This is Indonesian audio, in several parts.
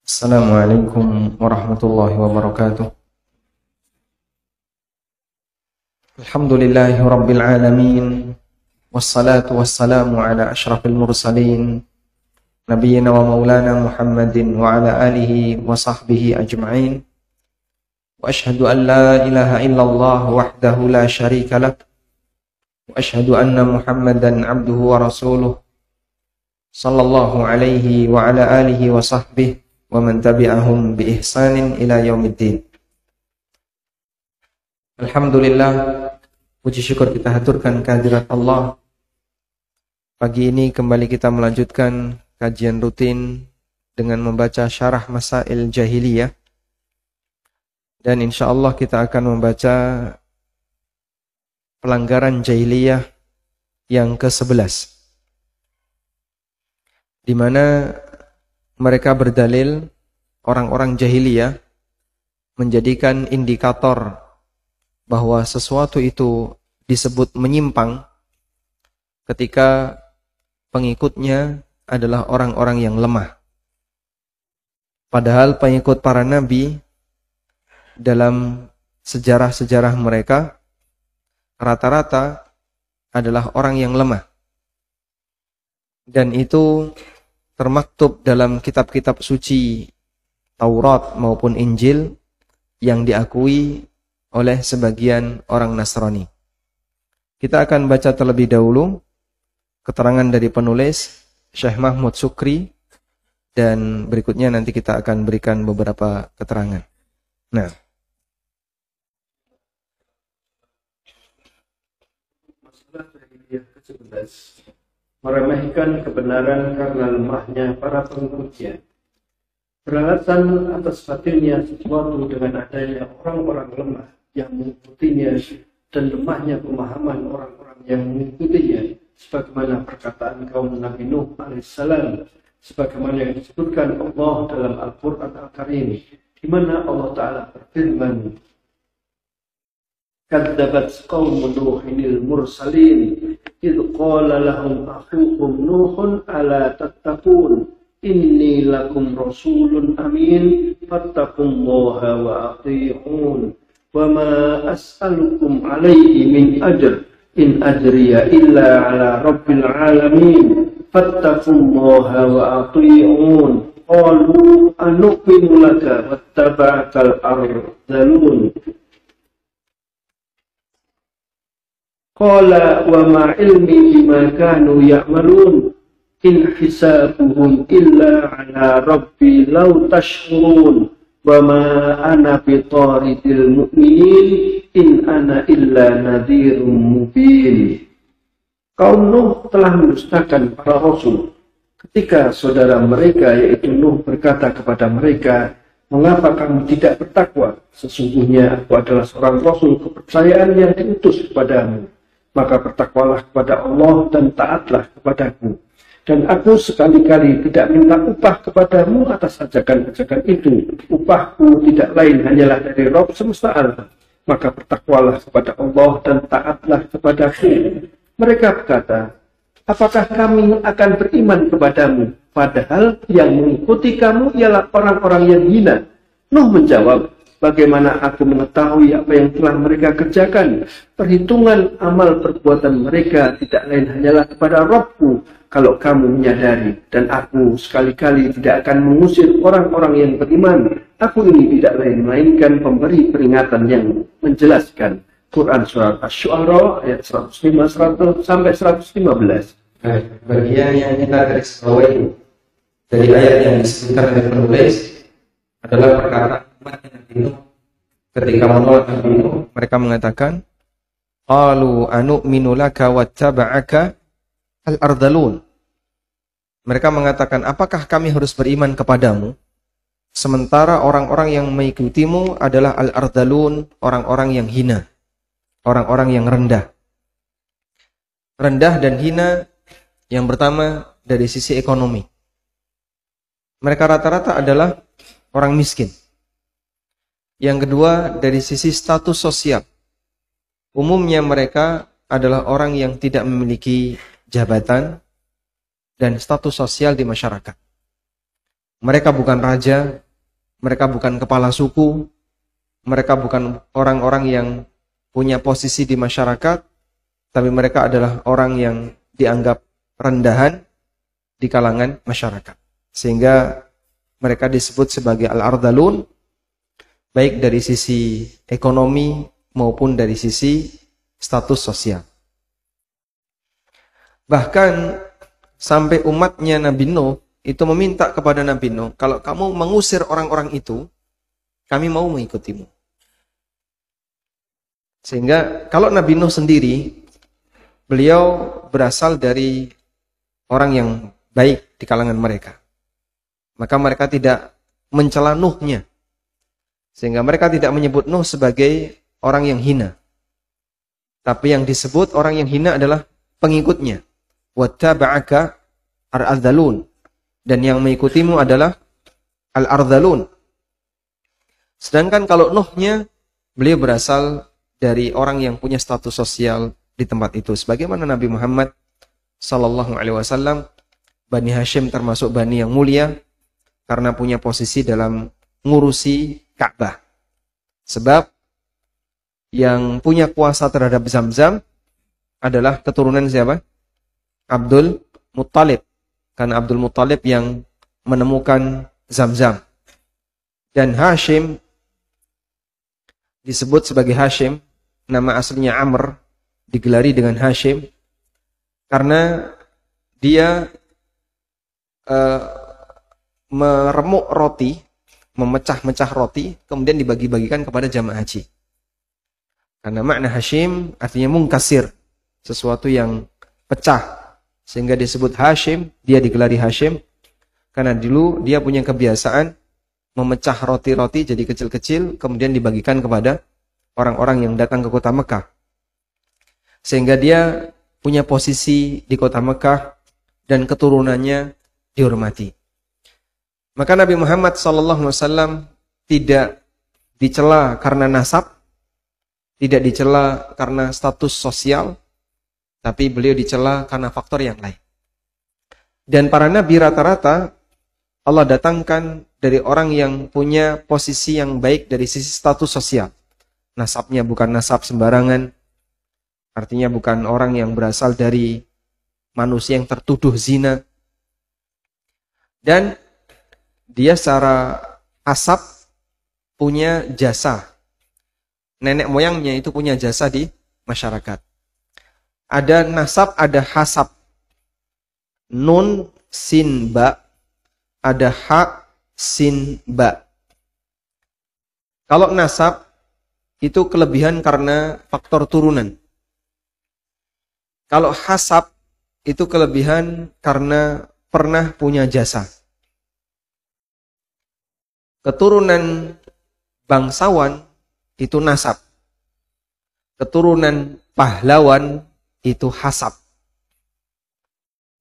Assalamualaikum warahmatullahi wabarakatuh. Alhamdulillahi rabbil alamin. Wassalatu wassalamu ala ashrafil mursalin nabiyyina wa maulana Muhammadin wa ala alihi wa sahbihi ajma'in. Wa ashhadu an la ilaha illallah wahdahu la syarika lah. Wa ashhadu anna Muhammadan abduhu wa rasuluh. Sallallahu alaihi wa ala alihi wa sahbihi wa man tabi'ahum bi ihsanin ila yaumiddin. Alhamdulillah, puji syukur kita haturkan kehadirat Allah. Pagi ini kembali kita melanjutkan kajian rutin dengan membaca syarah Masail Jahiliyah. Dan insyaallah kita akan membaca pelanggaran jahiliyah yang ke-11, di mana mereka berdalil, orang-orang jahiliyah menjadikan indikator bahwa sesuatu itu disebut menyimpang ketika pengikutnya adalah orang-orang yang lemah. Padahal pengikut para nabi dalam sejarah-sejarah mereka rata-rata adalah orang yang lemah. Dan itu termaktub dalam kitab-kitab suci Taurat maupun Injil yang diakui oleh sebagian orang Nasrani. Kita akan baca terlebih dahulu keterangan dari penulis Syekh Mahmud Sukri, dan berikutnya nanti kita akan berikan beberapa keterangan. Nah, masalah jahiliyah ke-11, meremehkan kebenaran karena lemahnya para pengikutnya. Beralasan atas batilnya sesuatu dengan adanya orang-orang lemah yang mengikutinya dan lemahnya pemahaman orang-orang yang mengikutinya, sebagaimana perkataan kaum Nabi Nuh alaihissalam, sebagaimana yang disebutkan Allah dalam Al-Quran Al-Karim, di mana Allah Ta'ala berfirman, kadzabat qaumun Nuhinil mursalin idh qala lahum akhuhum Nuhun ala tattaqun inni lakum rasulun amin fattaqullaha wa ati'un wa ma as'alukum alaihi min ajr in ajriya illa ala rabbil alamin fattaqullaha wa ati'un qalu anu'minu laka wattaba'akal ardhalun qala wa ma ilmi bima kanu ya'malun in hisabuhum illa ala rabbi law tashkurun wa ma ana bitaridil mu'minin in ana illa nadhirum mubin. Kaum Nuh telah mendustakan para rasul ketika saudara mereka yaitu Nuh berkata kepada mereka, mengapa kamu tidak bertakwa? Sesungguhnya aku adalah seorang rasul kepercayaan yang diutus kepadamu. Maka bertakwalah kepada Allah dan taatlah kepadaku. Dan aku sekali-kali tidak minta upah kepadamu atas ajakan-ajakan itu. Upahku tidak lain hanyalah dari Rabb semesta alam. Maka bertakwalah kepada Allah dan taatlah kepadaku. Mereka berkata, apakah kami akan beriman kepadamu? Padahal yang mengikuti kamu ialah orang-orang yang hina. Nuh menjawab, bagaimana aku mengetahui apa yang telah mereka kerjakan? Perhitungan amal perbuatan mereka tidak lain hanyalah kepada Rabbku, kalau kamu menyadari. Dan aku sekali-kali tidak akan mengusir orang-orang yang beriman. Aku ini tidak lain melainkan pemberi peringatan yang menjelaskan. Quran Surat Asy-Syu'ara ayat 105 sampai 115. bagian yang kita garis bawahi dari ayat yang disebutkan oleh penulis adalah perkataan umat Nabi Nuh ketika menolak Nabi Nuh. Mereka mengatakan, qalu anu'minu laka wattaba'aka al-ardhalun. Mereka mengatakan, apakah kami harus beriman kepadamu sementara orang-orang yang mengikutimu adalah al-ardhalun, orang-orang yang hina, orang-orang yang rendah. Rendah dan hina yang pertama dari sisi ekonomi. Mereka rata-rata adalah orang miskin. Yang kedua dari sisi status sosial. Umumnya mereka adalah orang yang tidak memiliki jabatan dan status sosial di masyarakat. Mereka bukan raja, mereka bukan kepala suku, mereka bukan orang-orang yang punya posisi di masyarakat, tapi mereka adalah orang yang dianggap rendahan di kalangan masyarakat. Sehingga mereka disebut sebagai al-ardhalun, baik dari sisi ekonomi maupun dari sisi status sosial. Bahkan sampai umatnya Nabi Nuh itu meminta kepada Nabi Nuh, kalau kamu mengusir orang-orang itu, kami mau mengikutimu. Sehingga kalau Nabi Nuh sendiri, beliau berasal dari orang yang baik di kalangan mereka. Maka mereka tidak mencela Nuhnya. Sehingga mereka tidak menyebut Nuh sebagai orang yang hina. Tapi yang disebut orang yang hina adalah pengikutnya. Wattaba'aka al-ardhalun. Dan yang mengikutimu adalah al-ardhalun. Sedangkan kalau Nuhnya, beliau berasal dari orang yang punya status sosial di tempat itu. Sebagaimana Nabi Muhammad sallallahu alaihi wasallam, Bani Hashim termasuk bani yang mulia karena punya posisi dalam ngurusi Ka'bah. Sebab yang punya kuasa terhadap Zamzam adalah keturunan siapa? Abdul Muttalib. Karena Abdul Muttalib yang menemukan Zamzam. Dan Hashim disebut sebagai Hashim, nama aslinya Amr, digelari dengan Hashim karena dia meremuk roti, memecah-mecah roti, kemudian dibagi-bagikan kepada jamaah haji. Karena makna Hashim artinya mungkasir, sesuatu yang pecah. Sehingga disebut Hashim, dia digelari Hashim, karena dulu dia punya kebiasaan memecah roti-roti jadi kecil-kecil, kemudian dibagikan kepada orang-orang yang datang ke kota Mekah. Sehingga dia punya posisi di kota Mekah, dan keturunannya dihormati. Maka Nabi Muhammad SAW tidak dicela karena nasab, tidak dicela karena status sosial, tapi beliau dicela karena faktor yang lain. Dan para nabi rata-rata Allah datangkan dari orang yang punya posisi yang baik dari sisi status sosial. Nasabnya bukan nasab sembarangan, artinya bukan orang yang berasal dari manusia yang tertuduh zina. Dan dia secara asab punya jasa. Nenek moyangnya itu punya jasa di masyarakat. Ada nasab, ada hasab. Nun, sin, ba. Ada ha, sin, ba. Kalau nasab, itu kelebihan karena faktor turunan. Kalau hasab, itu kelebihan karena pernah punya jasa. Keturunan bangsawan, itu nasab. Keturunan pahlawan, itu hasab.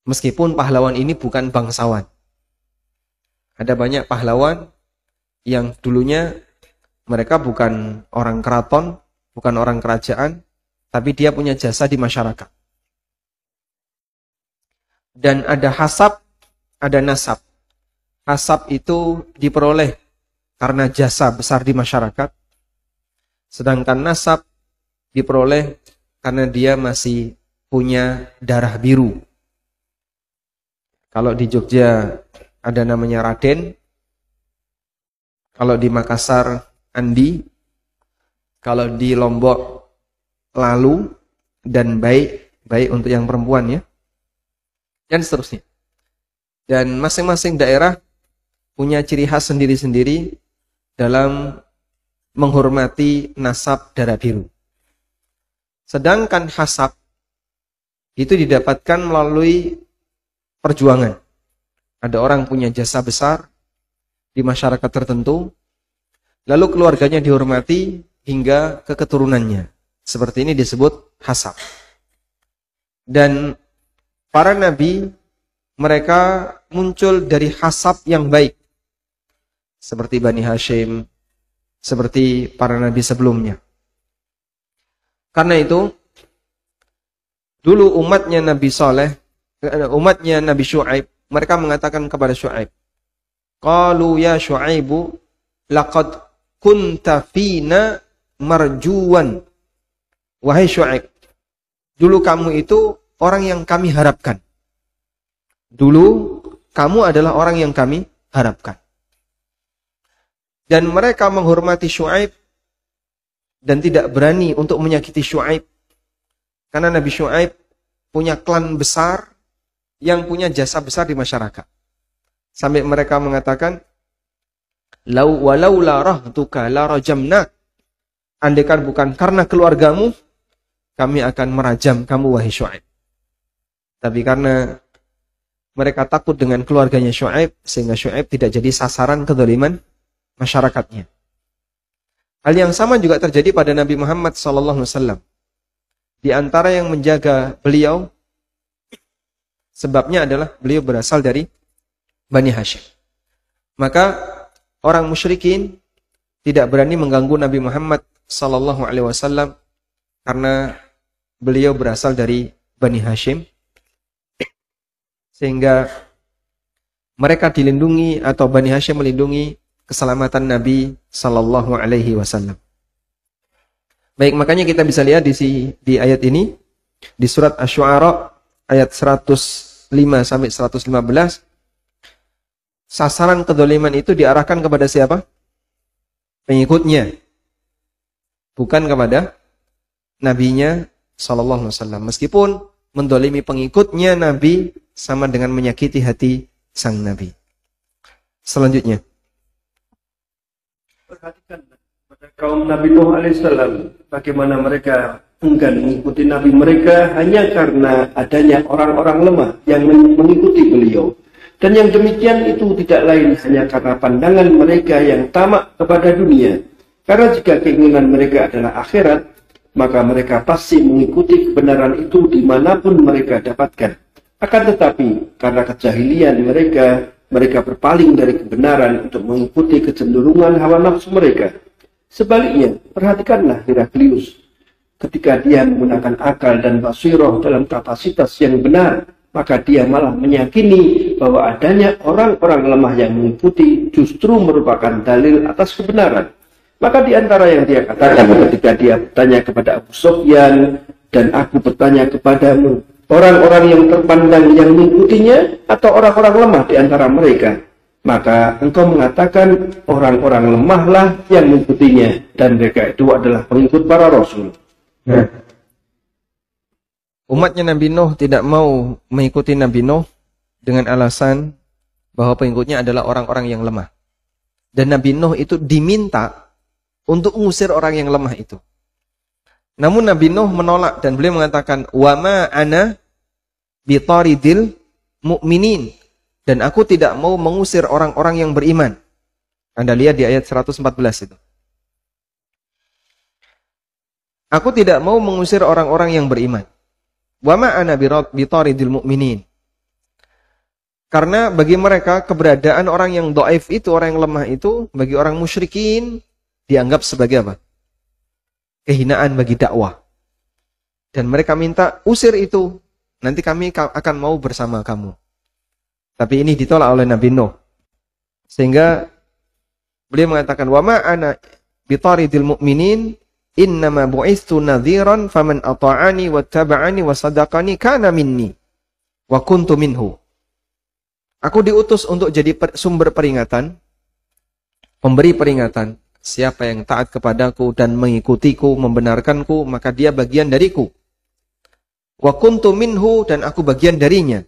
Meskipun pahlawan ini bukan bangsawan. Ada banyak pahlawan yang dulunya mereka bukan orang keraton, bukan orang kerajaan, tapi dia punya jasa di masyarakat. Dan ada hasab, ada nasab. Hasab itu diperoleh karena jasa besar di masyarakat. Sedangkan nasab diperoleh karena dia masih punya darah biru. Kalau di Jogja ada namanya Raden. Kalau di Makassar Andi. Kalau di Lombok Lalu. Dan baik untuk yang perempuan ya. Dan seterusnya. Dan masing-masing daerah punya ciri khas sendiri-sendiri dalam menghormati nasab darah biru. Sedangkan hasab itu didapatkan melalui perjuangan. Ada orang punya jasa besar di masyarakat tertentu, lalu keluarganya dihormati hingga ke keturunannya. Seperti ini disebut hasab. Dan para nabi, mereka muncul dari hasab yang baik. Seperti Bani Hashim, seperti para nabi sebelumnya. Karena itu, dulu umatnya Nabi Saleh, umatnya Nabi Syu'aib, mereka mengatakan kepada Syu'aib, qalu ya Syu'aibu laqad kunta fina marjuwan. Wahai Syu'aib, dulu kamu itu orang yang kami harapkan. Dulu kamu adalah orang yang kami harapkan. Dan mereka menghormati Syu'aib dan tidak berani untuk menyakiti Syu'aib. Karena Nabi Syu'aib punya klan besar yang punya jasa besar di masyarakat. Sampai mereka mengatakan, walau la rahtuka la rajamnak. Andaikan bukan karena keluargamu, kami akan merajam kamu wahai Syu'aib. Tapi karena mereka takut dengan keluarganya Syu'aib, sehingga Syu'aib tidak jadi sasaran kezaliman masyarakatnya. Hal yang sama juga terjadi pada Nabi Muhammad SAW. Di antara yang menjaga beliau, sebabnya adalah beliau berasal dari Bani Hashim. Maka orang musyrikin tidak berani mengganggu Nabi Muhammad SAW karena beliau berasal dari Bani Hashim, sehingga mereka dilindungi atau Bani Hashim melindungi keselamatan Nabi SAW. Baik, makanya kita bisa lihat di ayat ini, di surat Asy-Syu'ara ayat 105 sampai 115, sasaran kedzaliman itu diarahkan kepada siapa? Pengikutnya, bukan kepada nabinya sallallahu alaihi wasallam. Meskipun mendolimi pengikutnya Nabi sama dengan menyakiti hati sang Nabi. Selanjutnya, perhatikan pada kaum Nabi Nuh alaihissalam, bagaimana mereka enggan mengikuti Nabi mereka hanya karena adanya orang-orang lemah yang mengikuti beliau. Dan yang demikian itu tidak lain hanya karena pandangan mereka yang tamak kepada dunia. Karena jika keinginan mereka adalah akhirat, maka mereka pasti mengikuti kebenaran itu dimanapun mereka dapatkan. Akan tetapi, karena kejahilian mereka berpaling dari kebenaran untuk mengikuti kecenderungan hawa nafsu mereka. Sebaliknya, perhatikanlah Heraklius. Ketika dia menggunakan akal dan basiroh dalam kapasitas yang benar, maka dia malah meyakini bahwa adanya orang-orang lemah yang mengikuti justru merupakan dalil atas kebenaran. Maka di antara yang dia katakan ketika dia bertanya kepada Abu Sufyan, dan aku bertanya kepadamu, orang-orang yang terpandang yang mengikutinya atau orang-orang lemah di antara mereka? Maka engkau mengatakan orang-orang lemahlah yang mengikutinya, dan mereka itu adalah pengikut para rasul. Nah, umatnya Nabi Nuh tidak mau mengikuti Nabi Nuh dengan alasan bahwa pengikutnya adalah orang-orang yang lemah. Dan Nabi Nuh itu diminta untuk mengusir orang yang lemah itu. Namun Nabi Nuh menolak dan beliau mengatakan, "Wa ma ana bitaridil mu'minin." Dan aku tidak mau mengusir orang-orang yang beriman. Anda lihat di ayat 114 itu. Aku tidak mau mengusir orang-orang yang beriman. Wa ma ana bitaridil mu'minin. Karena bagi mereka keberadaan orang yang dhaif itu, orang yang lemah itu, bagi orang musyrikin dianggap sebagai apa? Kehinaan bagi dakwah. Dan mereka minta usir itu, nanti kami akan mau bersama kamu. Tapi ini ditolak oleh Nabi Nuh. Sehingga beliau mengatakan, wa ma ana bitaridil mu'minin innama bu'istu nadhiran faman ata'ani wattaba'ani wasadaqani kana minni wa kuntu minhu. Aku diutus untuk jadi sumber peringatan, pemberi peringatan. Siapa yang taat kepadaku dan mengikutiku, membenarkanku, maka dia bagian dariku. Wa kuntu minhu, dan aku bagian darinya.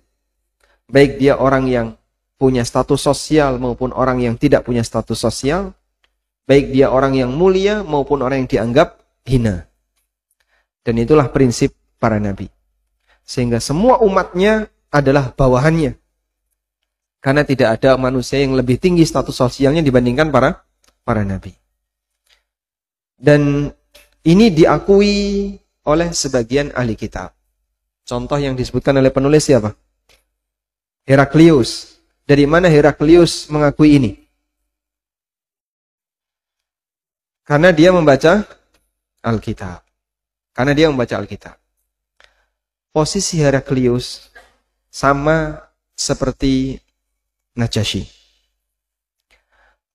Baik dia orang yang punya status sosial maupun orang yang tidak punya status sosial. Baik dia orang yang mulia maupun orang yang dianggap hina. Dan itulah prinsip para nabi. Sehingga semua umatnya adalah bawahannya. Karena tidak ada manusia yang lebih tinggi status sosialnya dibandingkan para nabi. Dan ini diakui oleh sebagian ahli kitab. Contoh yang disebutkan oleh penulis siapa? Heraklius. Dari mana Heraklius mengakui ini? Karena dia membaca Alkitab. Karena dia membaca Alkitab. Posisi Heraklius sama seperti Najasyi.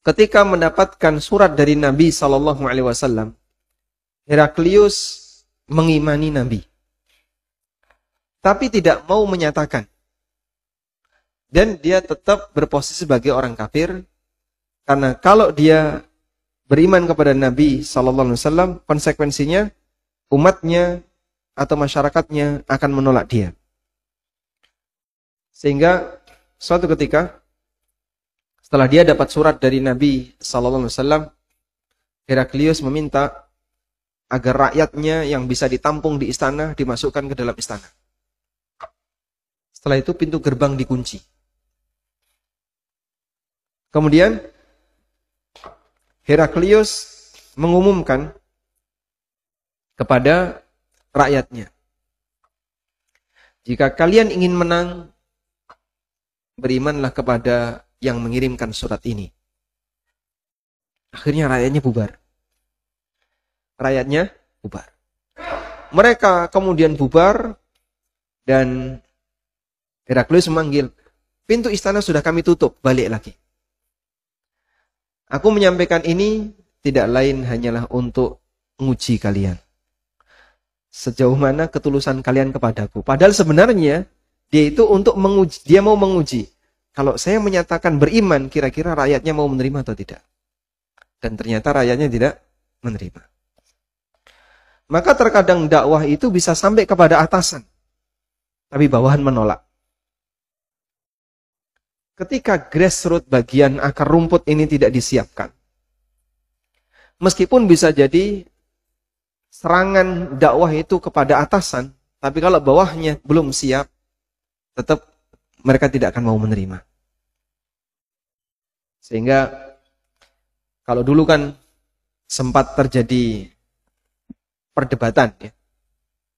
ketika mendapatkan surat dari Nabi Shallallahu Alaihi Wasallam, Heraklius mengimani Nabi, tapi tidak mau menyatakan, dan dia tetap berposisi sebagai orang kafir, karena kalau dia beriman kepada Nabi Shallallahu Alaihi Wasallam, konsekuensinya umatnya atau masyarakatnya akan menolak dia. Sehingga suatu ketika setelah dia dapat surat dari Nabi Sallallahu Alaihi Wasallam, Heraklius meminta agar rakyatnya yang bisa ditampung di istana dimasukkan ke dalam istana. Setelah itu pintu gerbang dikunci. Kemudian Heraklius mengumumkan kepada rakyatnya, jika kalian ingin menang, berimanlah kepada yang mengirimkan surat ini. Akhirnya rakyatnya bubar. Mereka kemudian bubar dan Heraklius memanggil, pintu istana sudah kami tutup, balik lagi. Aku menyampaikan ini tidak lain hanyalah untuk menguji kalian. Sejauh mana ketulusan kalian kepadaku. Padahal sebenarnya dia itu untuk menguji, dia mau menguji. Kalau saya menyatakan beriman, kira-kira rakyatnya mau menerima atau tidak? Dan ternyata rakyatnya tidak menerima. Maka terkadang dakwah itu bisa sampai kepada atasan, tapi bawahan menolak. Ketika grassroots bagian akar rumput ini tidak disiapkan, meskipun bisa jadi serangan dakwah itu kepada atasan, tapi kalau bawahnya belum siap, tetap mereka tidak akan mau menerima. Sehingga kalau dulu kan sempat terjadi perdebatan, ya.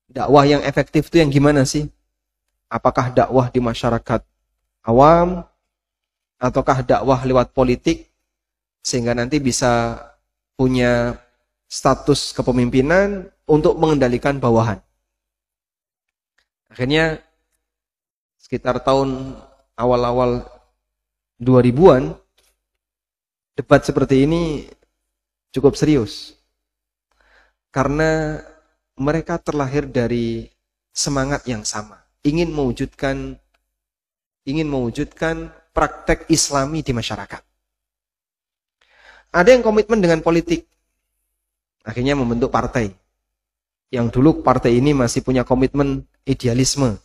Dakwah yang efektif itu yang gimana sih? Apakah dakwah di masyarakat awam ataukah dakwah lewat politik sehingga nanti bisa punya status kepemimpinan untuk mengendalikan bawahan? Akhirnya sekitar tahun awal-awal 2000-an, debat seperti ini cukup serius. Karena mereka terlahir dari semangat yang sama. Ingin mewujudkan praktek Islami di masyarakat. Ada yang komitmen dengan politik. Akhirnya membentuk partai. Yang dulu partai ini masih punya komitmen idealisme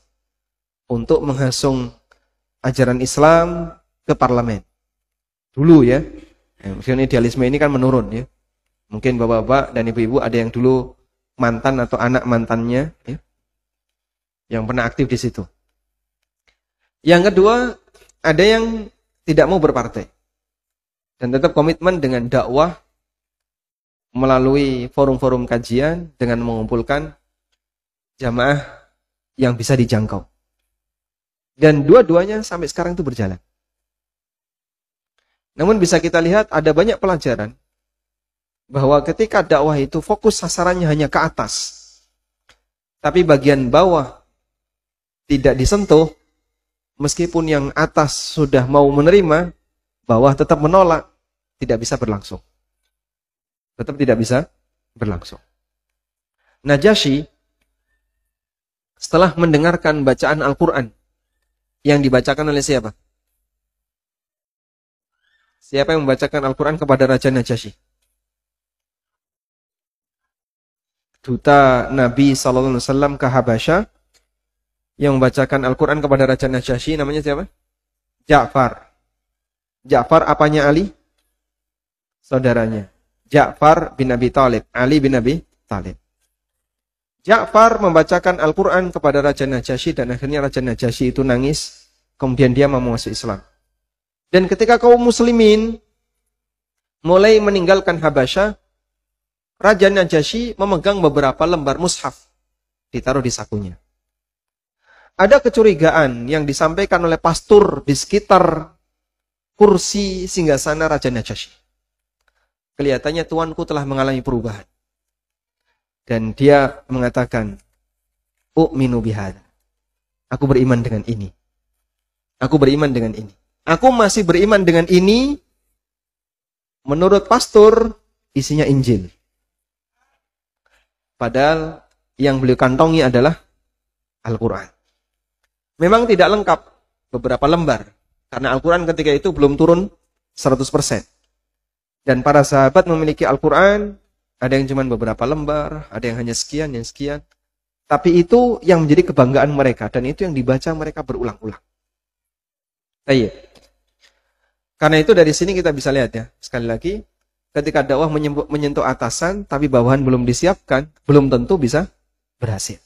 untuk menghasung ajaran Islam ke parlemen. Dulu ya. Maksudnya idealisme ini kan menurun ya. Mungkin bapak-bapak dan ibu-ibu ada yang dulu mantan atau anak mantannya ya, yang pernah aktif di situ. Yang kedua, ada yang tidak mau berpartai dan tetap komitmen dengan dakwah melalui forum-forum kajian dengan mengumpulkan jamaah yang bisa dijangkau. Dan dua-duanya sampai sekarang itu berjalan. Namun bisa kita lihat ada banyak pelajaran bahwa ketika dakwah itu fokus sasarannya hanya ke atas, tapi bagian bawah tidak disentuh, meskipun yang atas sudah mau menerima, bawah tetap menolak, tidak bisa berlangsung. Tetap tidak bisa berlangsung. Najasyi setelah mendengarkan bacaan Al-Quran yang dibacakan oleh siapa? Siapa yang membacakan Al-Quran kepada Raja Najasyi? Duta Nabi SAW ke Habasyah yang membacakan Al-Quran kepada Raja Najasyi namanya siapa? Ja'far. Ja'far apanya Ali? Saudaranya. Ja'far bin Abi Thalib. Ali bin Abi Thalib. Ja'far membacakan Al-Quran kepada Raja Najasyi dan akhirnya Raja Najasyi itu nangis. Kemudian dia mau masuk Islam. Dan ketika kaum muslimin mulai meninggalkan Habasyah, Raja Najasyi memegang beberapa lembar mushaf, ditaruh di sakunya. Ada kecurigaan yang disampaikan oleh pastor di sekitar kursi singgasana Raja Najasyi. Kelihatannya tuanku telah mengalami perubahan. Dan dia mengatakan, "U'minu bihadza." Aku beriman dengan ini. Aku beriman dengan ini. Aku masih beriman dengan ini menurut pastor isinya Injil. Padahal yang beliau kantongi adalah Al-Quran. Memang tidak lengkap, beberapa lembar. Karena Al-Quran ketika itu belum turun 100%. Dan para sahabat memiliki Al-Quran, ada yang cuma beberapa lembar, ada yang hanya sekian, yang sekian. Tapi itu yang menjadi kebanggaan mereka, dan itu yang dibaca mereka berulang-ulang. Iya. Karena itu dari sini kita bisa lihat ya, sekali lagi, ketika dakwah menyentuh atasan, tapi bawahan belum disiapkan, belum tentu bisa berhasil.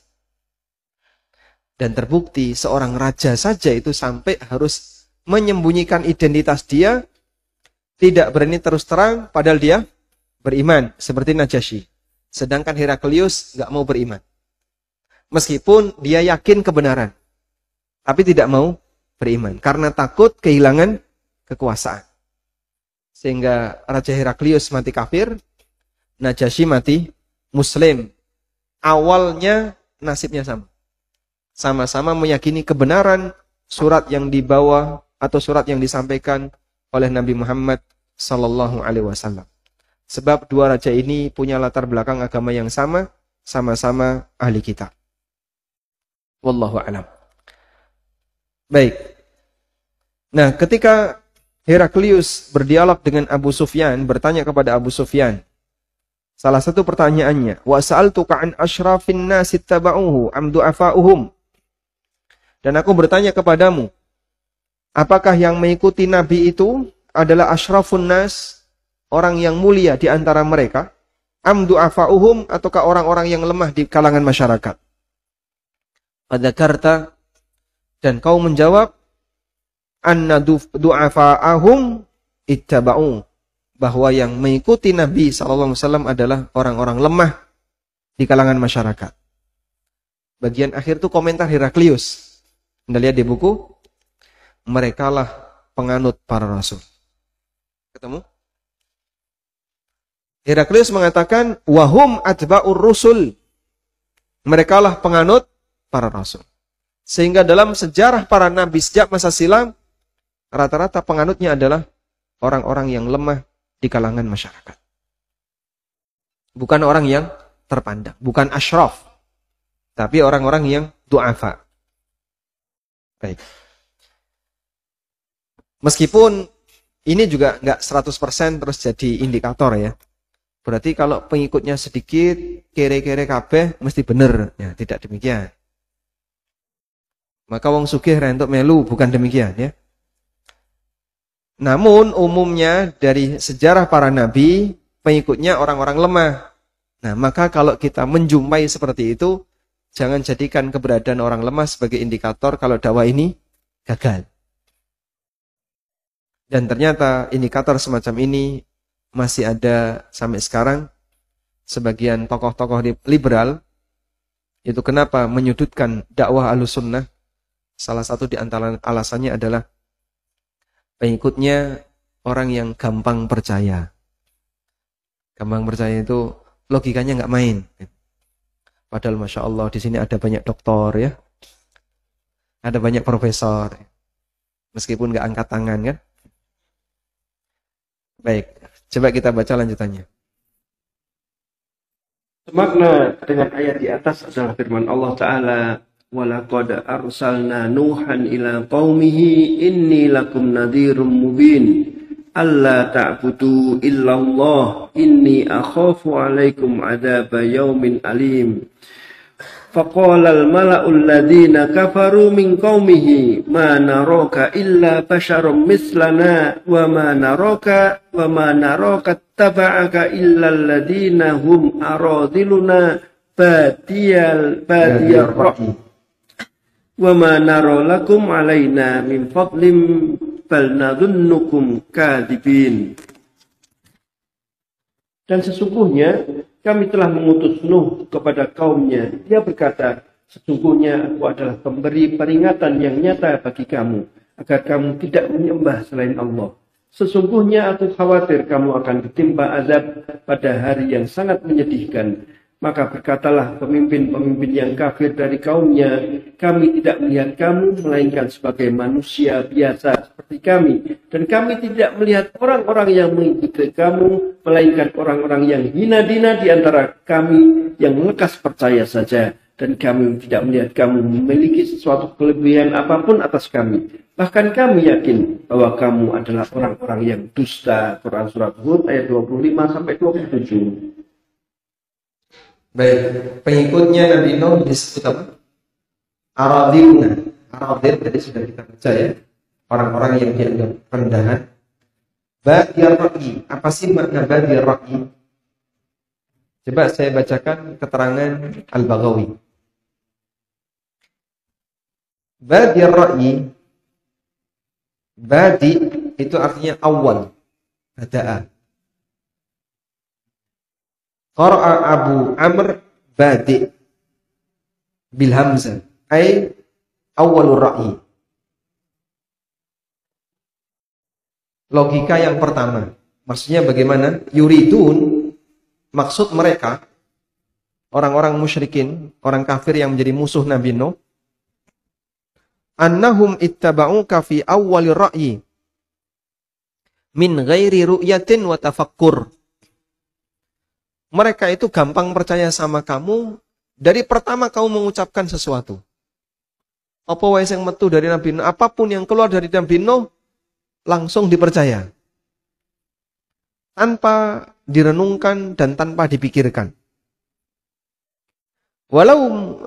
Dan terbukti seorang raja saja itu sampai harus menyembunyikan identitas dia, tidak berani terus terang, padahal dia beriman, seperti Najasyi. Sedangkan Heraklius nggak mau beriman. Meskipun dia yakin kebenaran, tapi tidak mau beriman, karena takut kehilangan kekuasaan. Sehingga Raja Heraklius mati kafir, Najasyi mati muslim. Awalnya nasibnya sama. Sama-sama meyakini kebenaran surat yang dibawa atau surat yang disampaikan oleh Nabi Muhammad sallallahu alaihi wasallam. Sebab dua raja ini punya latar belakang agama yang sama, sama-sama ahli kitab. Wallahu a'lam. Baik. Nah, ketika Heraklius berdialog dengan Abu Sufyan, bertanya kepada Abu Sufyan, salah satu pertanyaannya, wa sa'altuka an asyrafin nasi taba'uhu am du'afa'uhum. Dan aku bertanya kepadamu, apakah yang mengikuti Nabi itu adalah asyrafun nas, orang yang mulia di antara mereka, am du'afa'uhum, ataukah orang-orang yang lemah di kalangan masyarakat? Padzakarta, dan kau menjawab, anna du'afa'ahum ittaba'u, bahwa yang mengikuti Nabi SAW adalah orang-orang lemah di kalangan masyarakat. Bagian akhir itu komentar Heraklius. Anda lihat di buku, merekalah penganut para rasul. Ketemu? Heraklius mengatakan, wahum atba'ur rusul, merekalah penganut para rasul. Sehingga dalam sejarah para nabi sejak masa silam, rata-rata penganutnya adalah orang-orang yang lemah di kalangan masyarakat. Bukan orang yang terpandang, bukan asyraf, tapi orang-orang yang du'afa. Baik. Meskipun ini juga nggak 100% terus jadi indikator ya. Berarti kalau pengikutnya sedikit, kere-kere kabeh mesti bener. Ya, tidak demikian. Maka wong sugih rentuk melu, bukan demikian ya. Namun umumnya dari sejarah para nabi, pengikutnya orang-orang lemah. Nah, maka kalau kita menjumpai seperti itu, jangan jadikan keberadaan orang lemah sebagai indikator kalau dakwah ini gagal. Dan ternyata indikator semacam ini masih ada sampai sekarang. Sebagian tokoh-tokoh liberal itu kenapa menyudutkan dakwah Ahlussunnah? Salah satu di antara alasannya adalah pengikutnya orang yang gampang percaya. Gampang percaya itu logikanya nggak main. Padahal Masya Allah di sini ada banyak doktor ya. Ada banyak profesor. Meskipun nggak angkat tangan kan. Baik, coba kita baca lanjutannya. Semakna dengan ayat di atas adalah firman Allah Ta'ala, وَلَقَدْ أَرْسَلْنَا نُوحًا إِلَىٰ قَوْمِهِ إِنِّي لَكُمْ نَذِيرٌ مُّبِينٌ أَلَّا تَعْبُدُوا إِلَّا اللَّهَ إِنِّي أَخَافُ عَلَيْكُمْ عَذَابَ يَوْمٍ أَلِيمٍ فَقَالَ الْمَلَأُ الَّذِينَ كَفَرُوا مِنْ قَوْمِهِ مَا نَرَاكَ إِلَّا بَشَرٌ مِثْلَنَا وَمَا نَرَاكَ اتَّبَعَكَ إِلَّا الَّذِينَ هُمْ أَرَاذِلُنَا بَادِيَ الرَّأْيِ وَمَا نَرَى لَكُمْ عَلَيْنَا مِنْ فَضْلٍ بَلْ نَظُنُّكُمْ كَاذِبِينَ. Dan sesungguhnya kami telah mengutus Nuh kepada kaumnya. Dia berkata, sesungguhnya aku adalah pemberi peringatan yang nyata bagi kamu, agar kamu tidak menyembah selain Allah. Sesungguhnya aku khawatir kamu akan ditimpa azab pada hari yang sangat menyedihkan. Maka berkatalah pemimpin-pemimpin yang kafir dari kaumnya, kami tidak melihat kamu melainkan sebagai manusia biasa seperti kami. Dan kami tidak melihat orang-orang yang mengikuti kamu, melainkan orang-orang yang hina-dina di antara kami yang lekas percaya saja. Dan kami tidak melihat kamu memiliki sesuatu kelebihan apapun atas kami. Bahkan kami yakin bahwa kamu adalah orang-orang yang dusta. Quran Surat Hud ayat 25-27. Baik, pengikutnya Nabi Nuh disebut apa? Aradilna. Aradil tadi sudah kita baca ya. Orang-orang yang dianggap rendahan. Badir Ra'i. Apa sih makna Badir Ra'i? Coba saya bacakan keterangan Al-Baghawi. Badir Ra'i. Badi itu artinya awal. Bada'a. Qara'a Abu Amr badi bil hamzah ay awwalur ra'i. Logika yang pertama, maksudnya bagaimana? Yuridun, maksud mereka orang-orang musyrikin, orang kafir yang menjadi musuh Nabi Nuh, annahum ittaba'uka fi awwalir ra'yi min ghairi ru'yatin wa tafakkur. Mereka itu gampang percaya sama kamu dari pertama kamu mengucapkan sesuatu. Apa wae sing metu dari Nabi Nuh, apapun yang keluar dari Nabi Nuh langsung dipercaya. Tanpa direnungkan dan tanpa dipikirkan. Walau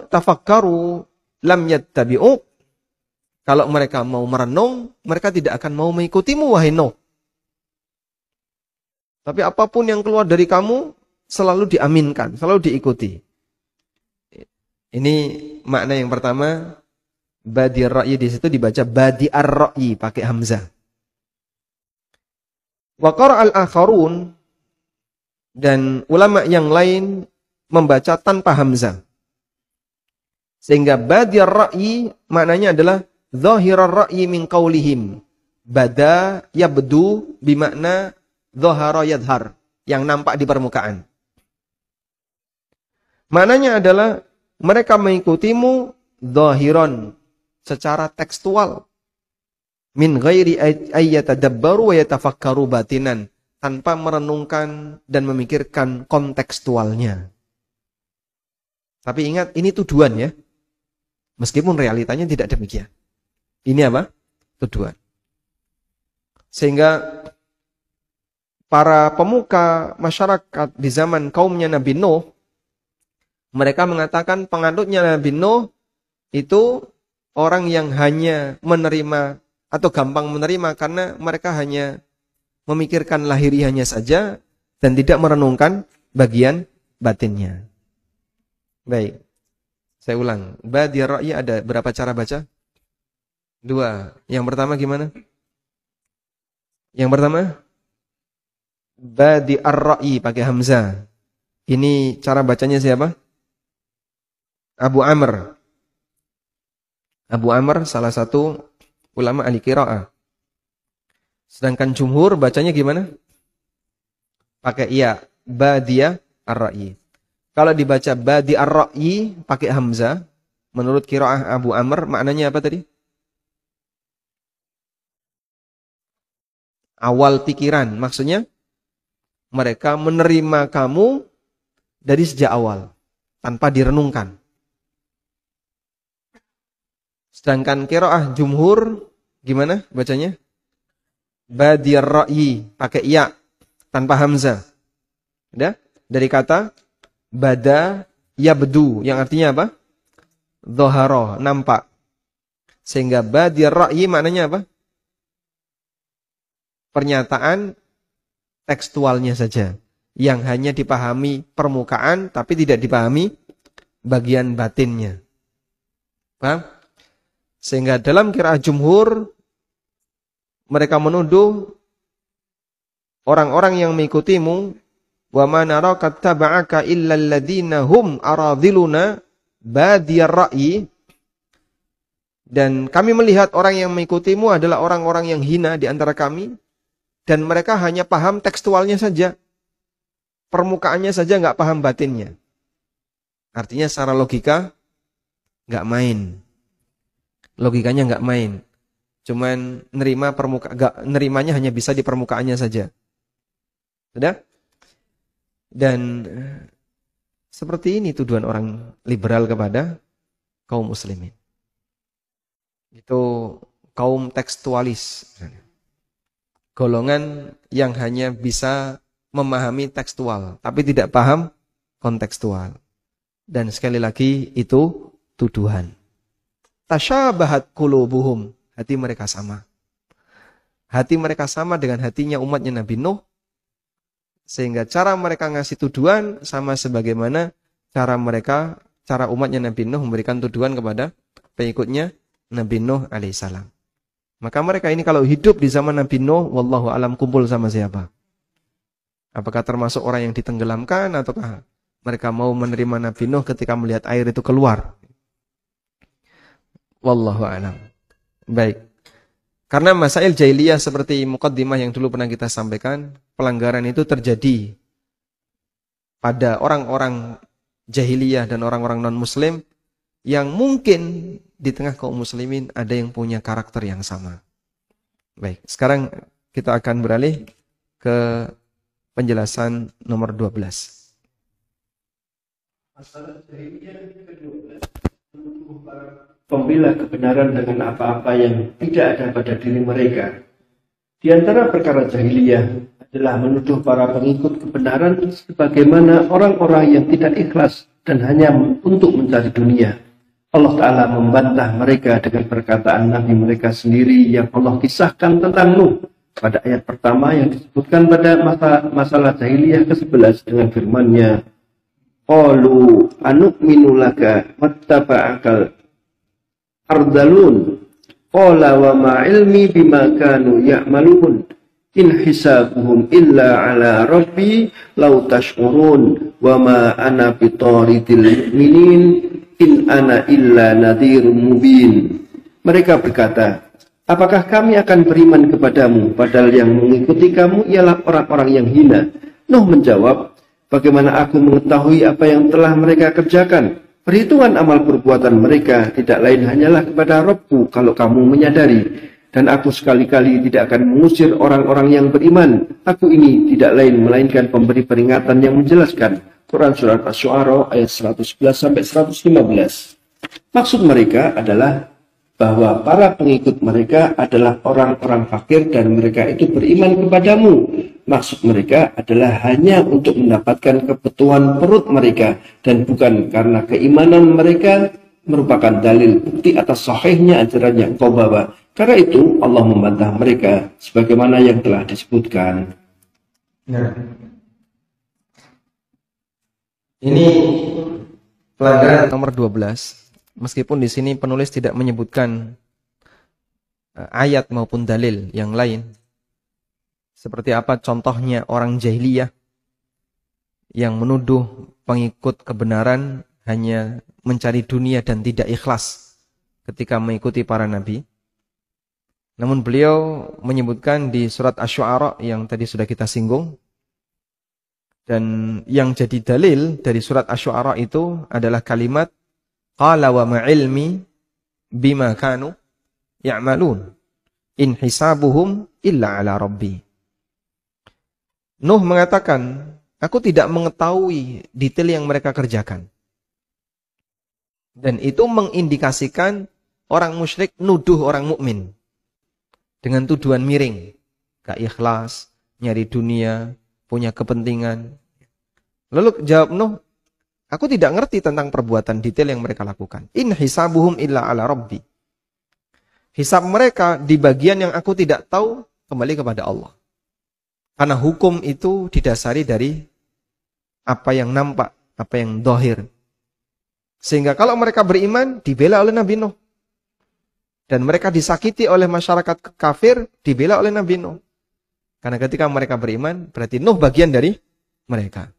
tafakkaru lam yattabi'uk. Kalau mereka mau merenung, mereka tidak akan mau mengikutimu wahai Nuh. Tapi apapun yang keluar dari kamu selalu diaminkan, selalu diikuti. Ini makna yang pertama. Badi ar-ra'yi di situ dibaca badi ar-ra'yi pakai hamzah. Wa qara al-akharun, dan ulama yang lain membaca tanpa hamzah. Sehingga badi ar-ra'yi maknanya adalah zahirar ra'yi min qaulihim. Bada yabdu bimakna zahara yadhar, yang nampak di permukaan. Maknanya adalah mereka mengikutimu zahiran, secara tekstual. Min ghairi ayyatadabbaru wa yatafakkaru batinan, tanpa merenungkan dan memikirkan kontekstualnya. Tapi ingat, ini tuduhan ya. Meskipun realitanya tidak demikian. Ini apa? Tuduhan. Sehingga para pemuka masyarakat di zaman kaumnya Nabi Nuh, mereka mengatakan penganutnya Nabi Nuh itu orang yang hanya menerima atau gampang menerima karena mereka hanya memikirkan lahiriahnya saja dan tidak merenungkan bagian batinnya. Baik, saya ulang. Badi ar-ra'yi ada berapa cara baca? 2. Yang pertama gimana? Yang pertama, badi ar-ra'yi pakai hamzah. Ini cara bacanya siapa? Abu Amr. Abu Amr salah satu ulama ahli qiraah. Sedangkan jumhur bacanya gimana? Pakai iya, badiyah ar-ra'yi. Kalau dibaca badi ar-ra'yi pakai hamzah, menurut qiraah Abu Amr maknanya apa tadi? Awal pikiran, maksudnya mereka menerima kamu dari sejak awal tanpa direnungkan. Sedangkan qiraah jumhur gimana bacanya? Badi ar-ra'yi pakai ya tanpa hamzah. Ada? Dari kata bada yabdu yang artinya apa? Dhahara, nampak. Sehingga badi ar-ra'yi maknanya apa? Pernyataan tekstualnya saja yang hanya dipahami permukaan tapi tidak dipahami bagian batinnya. Paham? Sehingga dalam qiraah jumhur mereka menuduh orang-orang yang mengikutimu, wa ma naraka taba'aka illa alladziina hum aradhiluna badiyar ra'yi, dan kami melihat orang yang mengikutimu adalah orang-orang yang hina di antara kami dan mereka hanya paham tekstualnya saja. Permukaannya saja enggak paham batinnya. Artinya secara logika nggak main. Logikanya nggak main. Cuman nerimanya hanya bisa di permukaannya saja. Sudah? Dan seperti ini tuduhan orang liberal kepada kaum muslimin. Itu kaum tekstualis. Golongan yang hanya bisa memahami tekstual, tapi tidak paham kontekstual. Dan sekali lagi itu tuduhan. Tasyabahat qulubuhum, hati mereka sama. Hati mereka sama dengan hatinya umatnya Nabi Nuh. Sehingga cara mereka ngasih tuduhan sama sebagaimana cara umatnya Nabi Nuh memberikan tuduhan kepada pengikutnya Nabi Nuh alaihissalam. Maka mereka ini kalau hidup di zaman Nabi Nuh, wallahu alam, kumpul sama siapa? Apakah termasuk orang yang ditenggelamkan ataukah mereka mau menerima Nabi Nuh ketika melihat air itu keluar? Wallahu alam. Baik. Karena masail jahiliyah seperti muqaddimah yang dulu pernah kita sampaikan, pelanggaran itu terjadi pada orang-orang jahiliyah dan orang-orang non-muslim yang mungkin di tengah kaum muslimin ada yang punya karakter yang sama. Baik, sekarang kita akan beralih ke penjelasan nomor 12. Masalah jahiliyah ke-12, pembela kebenaran dengan apa-apa yang tidak ada pada diri mereka. Di antara perkara jahiliyah adalah menuduh para pengikut kebenaran sebagaimana orang-orang yang tidak ikhlas dan hanya untuk mencari dunia. Allah Ta'ala membantah mereka dengan perkataan Nabi mereka sendiri yang Allah kisahkan tentang Nuh pada ayat pertama yang disebutkan pada masalah jahiliyah ke-11 dengan firman-Nya, qalu anu'minu laka wattaba'akal ardalun qala wa ma ilmi bima kanu ya'malun in hisabuhum illa ala rabbi law tash'urun wa ma ana bitaridil mu'minin in ana illa nadhirun mubin. Mereka berkata, apakah kami akan beriman kepadamu padahal yang mengikuti kamu ialah orang-orang yang hina? Nuh menjawab, bagaimana aku mengetahui apa yang telah mereka kerjakan? Perhitungan amal perbuatan mereka tidak lain hanyalah kepada Rabbku kalau kamu menyadari. Dan aku sekali-kali tidak akan mengusir orang-orang yang beriman. Aku ini tidak lain melainkan pemberi peringatan yang menjelaskan. Quran Surat Asy-Syu'ara ayat 111-115. Maksud mereka adalah bahwa para pengikut mereka adalah orang-orang fakir dan mereka itu beriman kepadamu. Maksud mereka adalah hanya untuk mendapatkan kebutuhan perut mereka dan bukan karena keimanan mereka merupakan dalil bukti atas sahihnya ajaran yang kau bawa. Karena itu Allah membantah mereka sebagaimana yang telah disebutkan. Nah, ini pelanggaran nomor 12. Meskipun di sini penulis tidak menyebutkan ayat maupun dalil yang lain. Seperti apa contohnya orang jahiliyah yang menuduh pengikut kebenaran hanya mencari dunia dan tidak ikhlas ketika mengikuti para nabi. Namun beliau menyebutkan di surat Asy-Syu'ara yang tadi sudah kita singgung. Dan yang jadi dalil dari surat Asy-Syu'ara itu adalah kalimat qala wa ma ilmi bima kanu ya'malun in hisabuhum illa ala rabbi. Nuh mengatakan, aku tidak mengetahui detail yang mereka kerjakan. Dan itu mengindikasikan orang musyrik nuduh orang mukmin dengan tuduhan miring, gak ikhlas, nyari dunia, punya kepentingan. Lalu jawab Nuh, aku tidak ngerti tentang perbuatan detail yang mereka lakukan. In hisabuhum illa ala rabbi. Hisab mereka di bagian yang aku tidak tahu kembali kepada Allah. Karena hukum itu didasari dari apa yang nampak, apa yang zahir. Sehingga kalau mereka beriman, dibela oleh Nabi Nuh. Dan mereka disakiti oleh masyarakat kafir, dibela oleh Nabi Nuh. Karena ketika mereka beriman, berarti Nuh bagian dari mereka.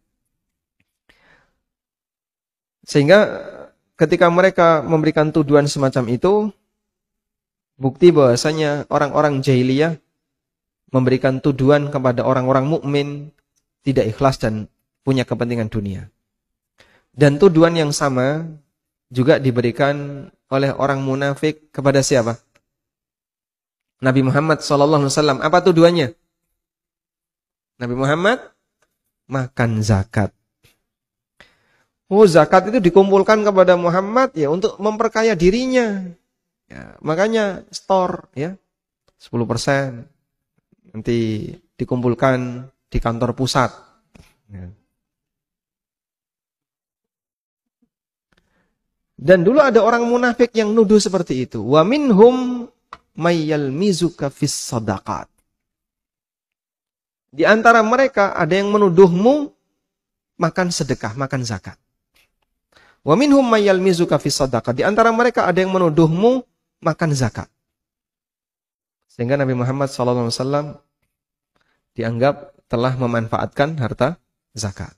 Sehingga ketika mereka memberikan tuduhan semacam itu, bukti bahwasanya orang-orang jahiliyah memberikan tuduhan kepada orang-orang mukmin tidak ikhlas dan punya kepentingan dunia. Dan tuduhan yang sama juga diberikan oleh orang munafik kepada siapa? Nabi Muhammad SAW. Apa tuduhannya? Nabi Muhammad makan zakat. Oh, zakat itu dikumpulkan kepada Muhammad ya untuk memperkaya dirinya. Ya, makanya store ya 10% nanti dikumpulkan di kantor pusat. Ya. Dan dulu ada orang munafik yang nuduh seperti itu. Wa minhum mayyalmizuka fis sadaqat. Di antara mereka ada yang menuduhmu makan sedekah, makan zakat. Wa minhum mayyalmizuka fis sadaqat. Di antara mereka ada yang menuduhmu makan zakat. Sehingga Nabi Muhammad SAW dianggap telah memanfaatkan harta zakat.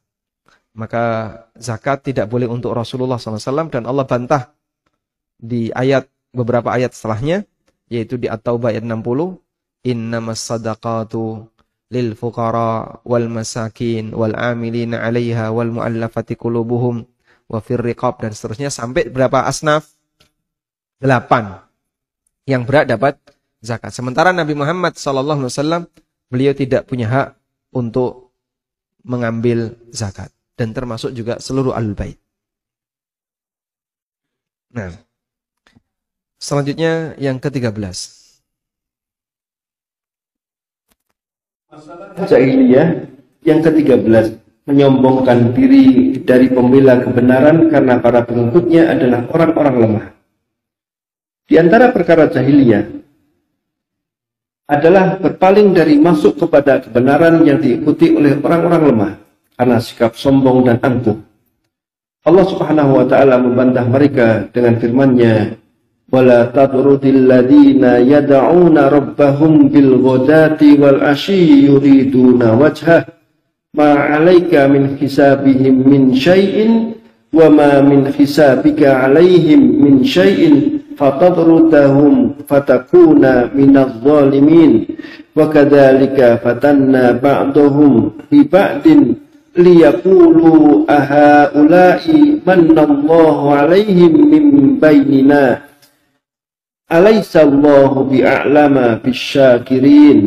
Maka zakat tidak boleh untuk Rasulullah SAW dan Allah bantah di beberapa ayat setelahnya, yaitu di At-Taubah ayat 60, innamas sadaqatu lil fuqara wal masakin wal amilina 'alaiha wal mu'allafati qulubuhum wa fir riqab, dan seterusnya sampai berapa asnaf? 8 yang berhak dapat zakat. Sementara Nabi Muhammad SAW beliau tidak punya hak untuk mengambil zakat. Dan termasuk juga seluruh Ahlul-Bait. Nah, selanjutnya yang ke-13. Masalah jahiliyah yang ke-13, menyombongkan diri dari pembela kebenaran karena para pengikutnya adalah orang-orang lemah. Di antara perkara jahiliyah adalah berpaling dari masuk kepada kebenaran yang diikuti oleh orang-orang lemah karena sikap sombong dan angkuh. Allah Subhanahu wa taala membantah mereka dengan firman-Nya, "Wala tatrudil ladina yad'una rabbahum bil ghadati wal ashi yuriduna wajhah ma 'alaika min hisabihim min syai'in wa ma min hisabika 'alaihim min syai'in fatadrudahum fatakuna minadh dhalimin wa kadzalika fatanna ba'dahum bi ba'din liyaqulu ahaula'i manallahu 'alaihim min bainina alaysallahu bi'a'lama bisyakirin."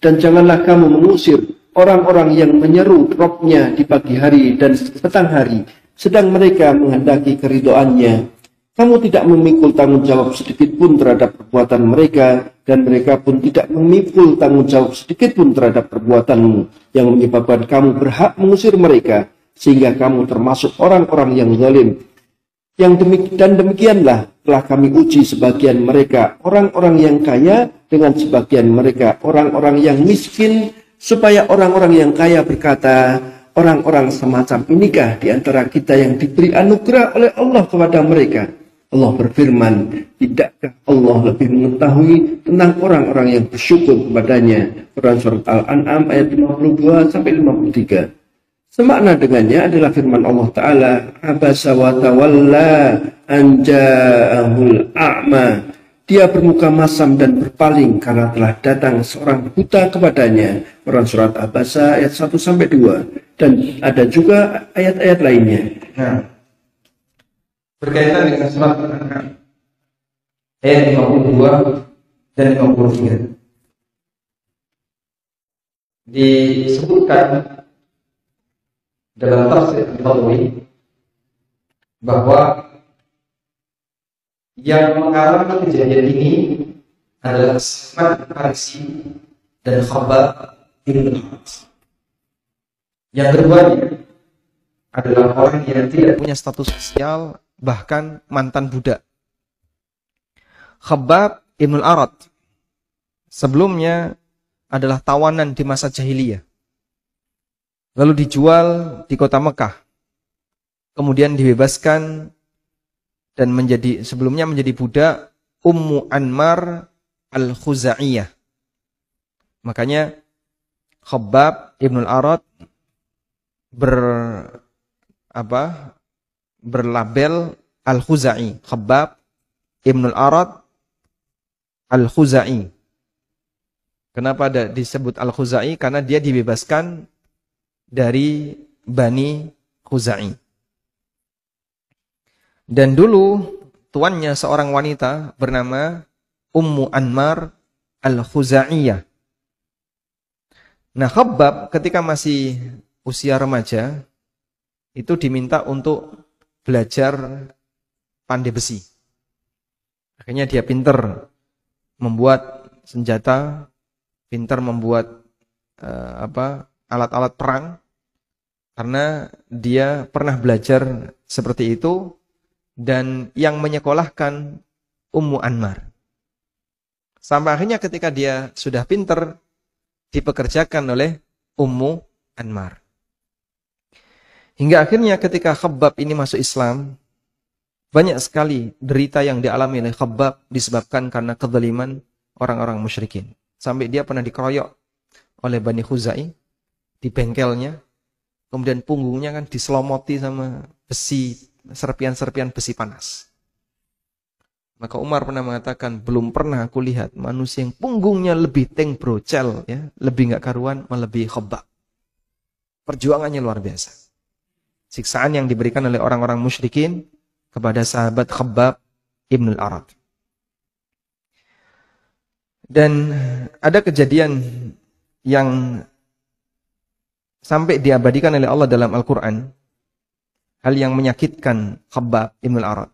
Dan janganlah kamu mengusir orang-orang yang menyeru Rabb-nya di pagi hari dan petang hari, sedang mereka menghendaki keridhoannya. Kamu tidak memikul tanggung jawab sedikit pun terhadap perbuatan mereka, dan mereka pun tidak memikul tanggung jawab sedikit pun terhadap perbuatanmu, yang menyebabkan kamu berhak mengusir mereka, sehingga kamu termasuk orang-orang yang zalim. Dan demikianlah telah kami uji sebagian mereka orang-orang yang kaya dengan sebagian mereka orang-orang yang miskin, supaya orang-orang yang kaya berkata, orang-orang semacam inikah di antara kita yang diberi anugerah oleh Allah kepada mereka? Allah berfirman, tidakkah Allah lebih mengetahui tentang orang-orang yang bersyukur kepadanya? Quran Surat Al-An'am ayat 52 sampai 53. Semakna dengannya adalah firman Allah Ta'ala, abasa wa tawalla an ja'ahul a'ma. Dia bermuka masam dan berpaling karena telah datang seorang buta kepadanya. Quran Surat Abasa ayat 1 sampai 2. Dan ada juga ayat-ayat lainnya. Nah, berkaitan dengan surat Al-An'am ayat 52 dan 53 disebutkan dalam tafsir Al-Badawi bahwa yang mengalami kejadian ini adalah Salman Al-Farisi dan Khabbab ibn al-Arat. Yang keduanya adalah orang yang tidak punya status sosial, bahkan mantan budak. Khabbab ibn al-Arat sebelumnya adalah tawanan di masa jahiliyah, lalu dijual di kota Mekah, kemudian dibebaskan dan sebelumnya menjadi budak Ummu Anmar al-Khuza'iyah. Makanya Khabbab ibn al-Arat berlabel Al-Khuza'i. Khabbab ibn al-Arat Al-Khuza'i. Kenapa disebut Al-Khuza'i? Karena dia dibebaskan dari Bani Khuza'i. Dan dulu tuannya seorang wanita bernama Ummu Anmar Al-Khuza'iyah. Nah, Khabbab ketika masih usia remaja itu diminta untuk belajar pandai besi. Akhirnya dia pinter membuat senjata, pinter membuat alat-alat perang, karena dia pernah belajar seperti itu, dan yang menyekolahkan Ummu Anmar. Sampai akhirnya ketika dia sudah pinter, dipekerjakan oleh Ummu Anmar. Hingga akhirnya ketika Khabbab ini masuk Islam, banyak sekali derita yang dialami oleh Khabbab disebabkan karena kezaliman orang-orang musyrikin. Sampai dia pernah dikeroyok oleh Bani Khuzai di bengkelnya, kemudian punggungnya kan diselomoti sama besi, serpian-serpian besi panas. Maka Umar pernah mengatakan, belum pernah aku lihat manusia yang punggungnya lebih teng brocel, ya, lebih nggak karuan, melebihi Khabbab. Perjuangannya luar biasa. Siksaan yang diberikan oleh orang-orang musyrikin kepada sahabat Khabbab Ibn al-Arat. Dan ada kejadian yang sampai diabadikan oleh Allah dalam Al-Quran, hal yang menyakitkan Khabbab Ibn al-Arat.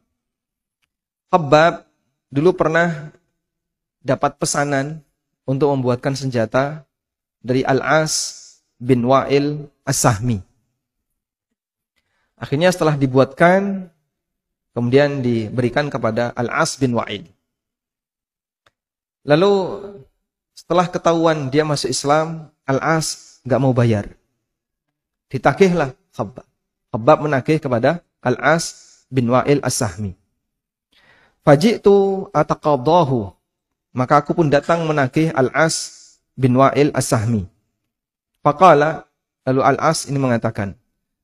Khabbab dulu pernah dapat pesanan untuk membuatkan senjata dari Al-As bin Wa'il As-Sahmi. Akhirnya setelah dibuatkan, kemudian diberikan kepada Al-As bin Wa'il. Lalu setelah ketahuan dia masuk Islam, Al-As gak mau bayar. Ditagihlah Khabbab. Khabbab menagih kepada Al-As bin Wa'il As-Sahmi. Faji'tu ataqadahu. Maka aku pun datang menagih Al-As bin Wa'il As-Sahmi. Faqala, lalu Al-As ini mengatakan,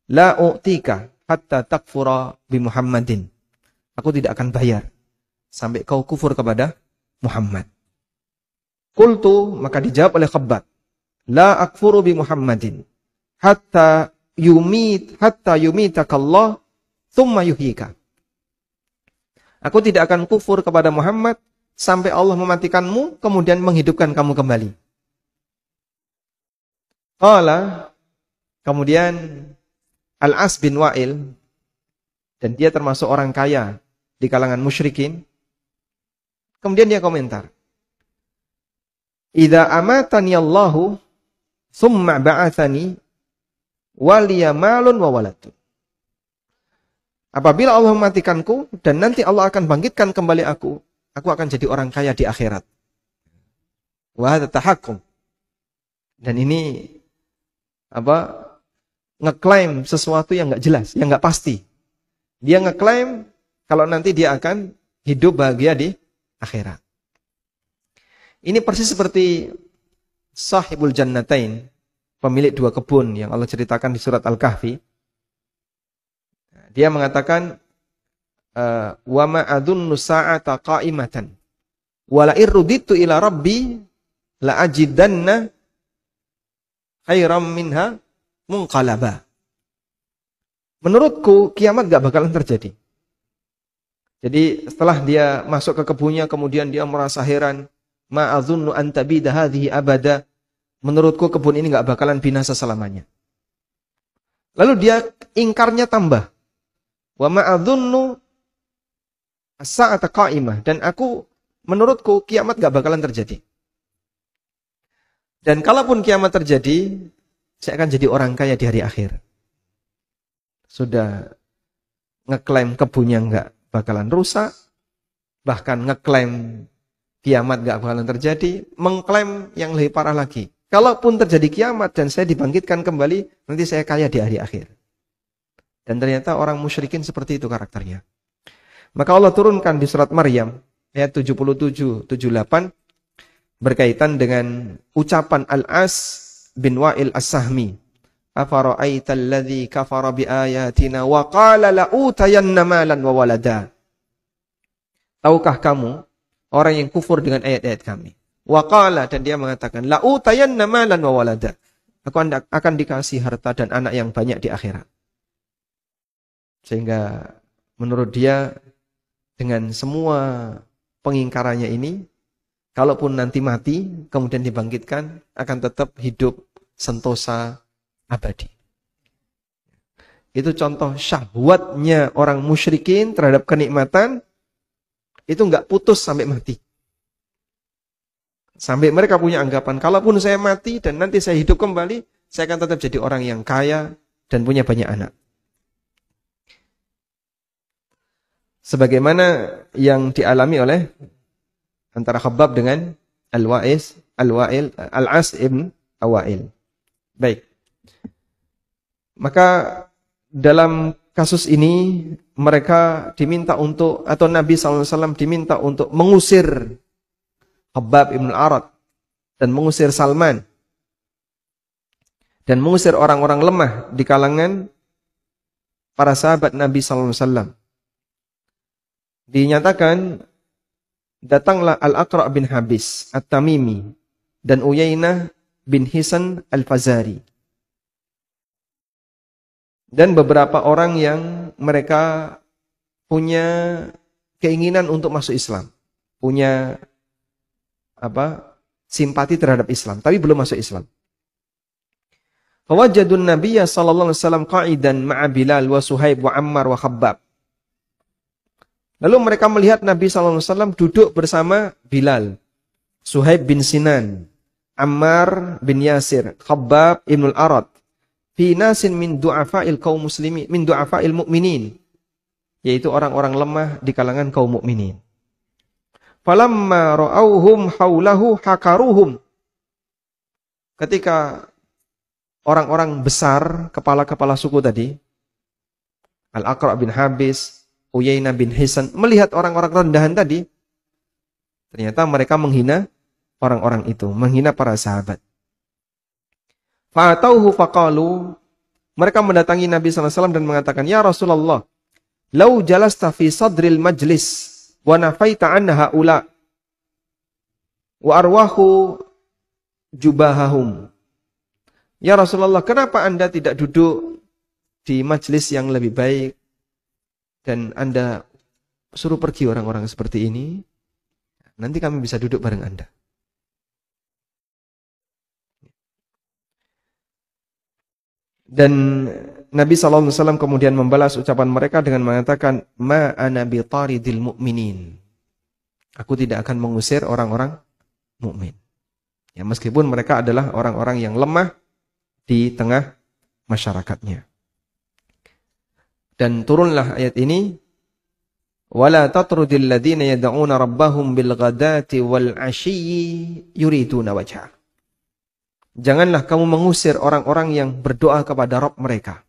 la u'tika hatta takfura bi Muhammadin. Aku tidak akan bayar sampai kau kufur kepada Muhammad. Qultu, maka dijawab oleh Khabbab, la akfuru bi Muhammadin hatta yumitakallah thumma yuhyika. Aku tidak akan kufur kepada Muhammad sampai Allah mematikanmu kemudian menghidupkan kamu kembali. Qala, kemudian Al-As bin Wa'il, dan dia termasuk orang kaya di kalangan musyrikin, kemudian dia komentar, idza amatani Allahu thumma ba'athani waliya malun wa waladun. Apabila Allah mematikanku dan nanti Allah akan bangkitkan kembali aku akan jadi orang kaya di akhirat. Wa hadza tahakkum. Dan ini ngeklaim sesuatu yang enggak jelas, yang enggak pasti. Dia ngeklaim kalau nanti dia akan hidup bahagia di akhirat. Ini persis seperti Sahibul Jannatain, pemilik dua kebun yang Allah ceritakan di surat Al-Kahfi. Dia mengatakan, wa ma adunnu sa'ata qa'imatan wa la irruditu ila rabbi la ajidanna khairam minha munqalaba. Menurutku kiamat gak bakalan terjadi. Jadi setelah dia masuk ke kebunnya, kemudian dia merasa heran, ma adunnu an tabida hadhihi abada. Menurutku kebun ini gak bakalan binasa selamanya. Lalu dia ingkarnya tambah, wa ma adunnu as-sa'ata qa'imah, dan menurutku kiamat gak bakalan terjadi. Dan kalaupun kiamat terjadi, saya akan jadi orang kaya di hari akhir. Sudah ngeklaim kebunnya gak bakalan rusak, bahkan ngeklaim kiamat gak bakalan terjadi, mengklaim yang lebih parah lagi, kalaupun terjadi kiamat dan saya dibangkitkan kembali, nanti saya kaya di hari akhir. Dan ternyata orang musyrikin seperti itu karakternya. Maka Allah turunkan di surat Maryam ayat 77-78 berkaitan dengan ucapan Al-As bin Wa'il As-Sahmi. Afara'aital ladzi kafara biayatina wa qala la utayanna malan wa walada. Tahukah kamu orang yang kufur dengan ayat-ayat kami? Wa qala, dan dia mengatakan la utayanna malan wa walada. Aku akan dikasih harta dan anak yang banyak di akhirat. Sehingga menurut dia dengan semua pengingkarannya ini, kalaupun nanti mati, kemudian dibangkitkan, akan tetap hidup sentosa abadi. Itu contoh syahwatnya orang musyrikin terhadap kenikmatan, itu enggak putus sampai mati. Sampai mereka punya anggapan, kalaupun saya mati dan nanti saya hidup kembali, saya akan tetap jadi orang yang kaya dan punya banyak anak. Sebagaimana yang dialami oleh antara Khabbab dengan Al-As ibn Awail. Baik. Maka dalam kasus ini mereka diminta untuk, atau Nabi SAW diminta untuk mengusir Khabbab ibn al-Arat dan mengusir Salman dan mengusir orang-orang lemah di kalangan para sahabat Nabi SAW. Dinyatakan datanglah Al-Aqra' bin Habis At-Tamimi dan Uyainah bin Hisan Al-Fazari dan beberapa orang yang mereka punya keinginan untuk masuk Islam, punya simpati terhadap Islam, tapi belum masuk Islam. Fawajadun Nabiyya sallallahu alaihi wasallam qa'idan ma'a Bilal wa Suhaib wa Ammar wa Khabbab. Lalu mereka melihat Nabi sallallahu alaihi wasallam duduk bersama Bilal, Suhaib bin Sinan, Ammar bin Yasir, Khabbab ibn al-Arat, fi nasin min du'afa'il kaum muslimin, min du'afa'il mu'minin, yaitu orang-orang lemah di kalangan kaum mukminin. Falamma ra'auhum haulahu hakaruhum. Ketika orang-orang besar, kepala-kepala suku tadi, Al-Aqra' bin Habis, Uyainah bin Hisan, melihat orang-orang rendahan tadi, ternyata mereka menghina orang-orang itu, menghina para sahabat. Fa'atauhu faqalu, mereka mendatangi Nabi SAW dan mengatakan, Ya Rasulullah, lau jalasta fi sadril majlis, wa nafaita anna haula, wa arwahu jubahahum. Ya Rasulullah, kenapa Anda tidak duduk di majlis yang lebih baik, dan Anda suruh pergi orang-orang seperti ini, nanti kami bisa duduk bareng Anda. Dan Nabi SAW kemudian membalas ucapan mereka dengan mengatakan, Ma ana bi taridil mu'minin. Aku tidak akan mengusir orang-orang mukmin. Ya, meskipun mereka adalah orang-orang yang lemah di tengah masyarakatnya. Dan turunlah ayat ini, wala tatrudil ladzina yad'una rabbahum bil ghadati wal 'ashiyyi yuriduna wajha. Janganlah kamu mengusir orang-orang yang berdoa kepada Rabb mereka,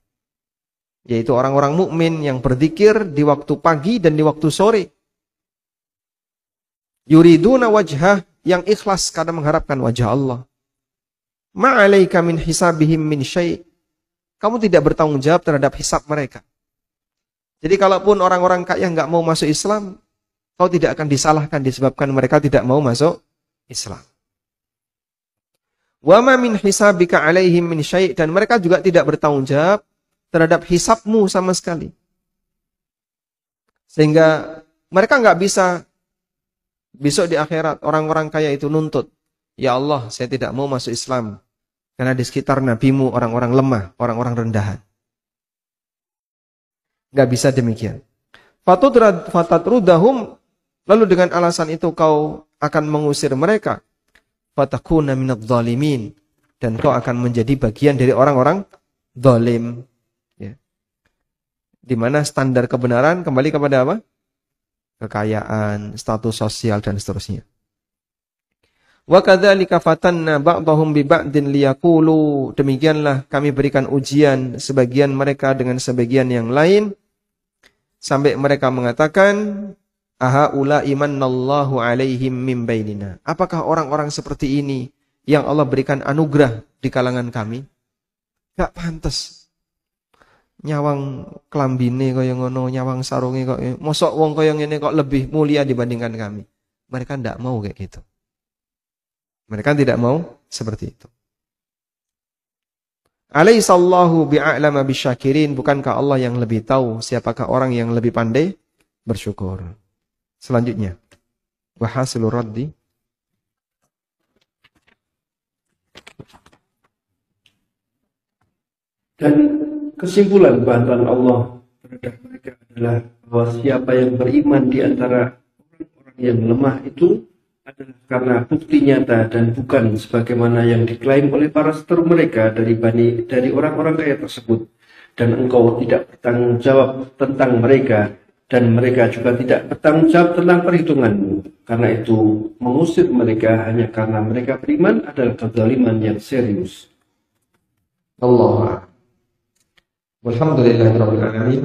yaitu orang-orang mukmin yang berzikir di waktu pagi dan di waktu sore. Yuriduna wajhah, yang ikhlas karena mengharapkan wajah Allah. Ma'alaika min hisabihim min syai'. Kamu tidak bertanggung jawab terhadap hisab mereka. Jadi kalaupun orang-orang kaya nggak mau masuk Islam, kau tidak akan disalahkan disebabkan mereka tidak mau masuk Islam. Wa ma min hisabika alaihim min syai', dan mereka juga tidak bertanggung jawab terhadap hisabmu sama sekali. Sehingga mereka nggak bisa besok di akhirat orang-orang kaya itu nuntut, ya Allah, saya tidak mau masuk Islam karena di sekitar nabimu orang-orang lemah, orang-orang rendahan. Nggak bisa demikian. Fatatrudahum, lalu dengan alasan itu kau akan mengusir mereka. Fatakuna minadh dhalimin, dan kau akan menjadi bagian dari orang-orang zalim. Ya. Di mana standar kebenaran kembali kepada apa? Kekayaan, status sosial dan seterusnya. Wa kadzalika fatanna ba'dahum bi ba'din liyaqulu, demikianlah kami berikan ujian sebagian mereka dengan sebagian yang lain sampai mereka mengatakan, aha ula imannallahu alaihim min bainina. Apakah orang-orang seperti ini yang Allah berikan anugerah di kalangan kami? Gak pantas. Nyawang klambine kaya ngono, nyawang sarunge kok mosok wong kaya ngene kok lebih mulia dibandingkan kami. Mereka ndak mau kayak gitu. Mereka tidak mau seperti itu. Alaihissallahu bi'a'lama bisyakirin. Bukankah Allah yang lebih tahu siapakah orang yang lebih pandai bersyukur. Selanjutnya. Wahasilur raddi. Dan kesimpulan bantahan Allah terhadap mereka adalah bahwa siapa yang beriman di antara orang-orang yang lemah itu adalah karena bukti nyata dan bukan sebagaimana yang diklaim oleh para seteru mereka dari orang-orang kaya tersebut. Dan engkau tidak bertanggung jawab tentang mereka, dan mereka juga tidak bertanggung jawab tentang perhitunganmu. Karena itu mengusir mereka hanya karena mereka beriman adalah kezaliman yang serius. Allah. Alhamdulillahirabbil alamin.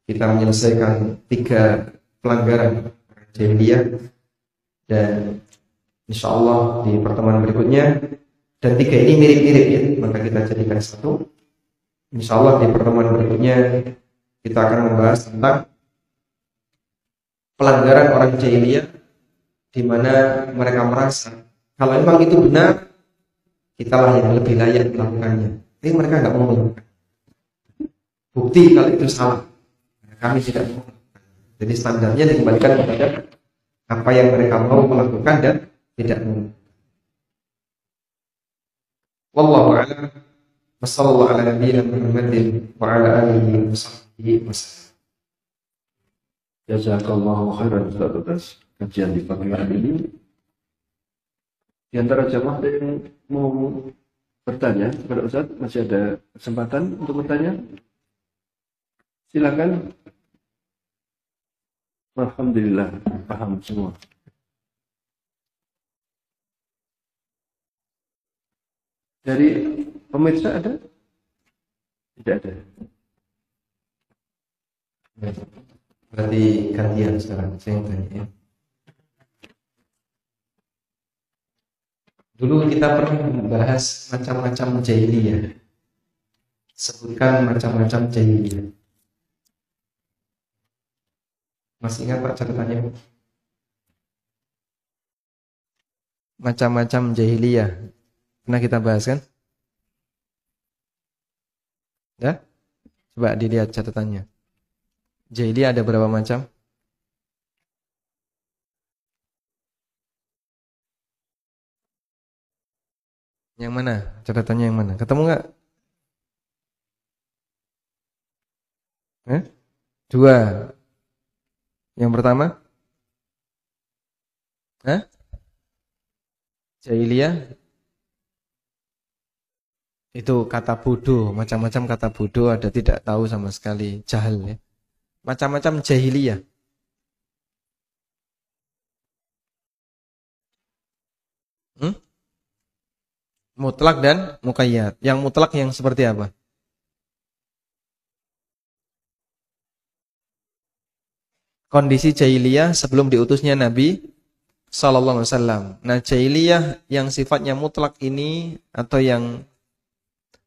Kita menyelesaikan 3 pelanggaran jahiliyah, dan insyaallah di pertemuan berikutnya, dan 3 ini mirip-mirip ya, maka kita jadikan satu. Insyaallah di pertemuan berikutnya kita akan membahas tentang pelanggaran orang jahiliyah di mana mereka merasa kalau memang itu benar, kitalah yang lebih layak melakukannya. Tapi mereka nggak mau melakukan. Bukti kalau itu salah, kami tidak mau melakukan. Jadi standarnya dikembalikan kepada apa yang mereka mau melakukan dan tidak mau. Wallahu a'lam. Wassallallahu ala nabiyyina Muhammadin wa ala alihi wa sahbihi wasallam. Jazakallahu khairan atas kajian di pagi hari ini. Di antara jamaah ada yang mau bertanya kepada Ustaz, masih ada kesempatan untuk bertanya? Silakan. Alhamdulillah, paham semua. Dari pemirsa ada? Tidak ada. Berarti gantian sekarang, saya yang tanya ya. Dulu kita pernah membahas macam-macam jahiliyah. Sebutkan macam-macam jahiliyah. Masih ingat Pak catatannya? Macam-macam jahiliyah. Pernah kita bahas kan? Ya? Coba dilihat catatannya. Jahiliyah ada berapa macam? Yang mana? Catatannya yang mana? Ketemu nggak? 2. Yang pertama? Jahiliyah itu kata bodoh, macam-macam kata bodoh, ada tidak tahu sama sekali, jahil ya. Macam-macam jahiliyah. Mutlak dan muqayyad. Yang mutlak yang seperti apa? Kondisi jahiliyah sebelum diutusnya Nabi sallallahu alaihi wasallam. Nah, jahiliyah yang sifatnya mutlak ini atau yang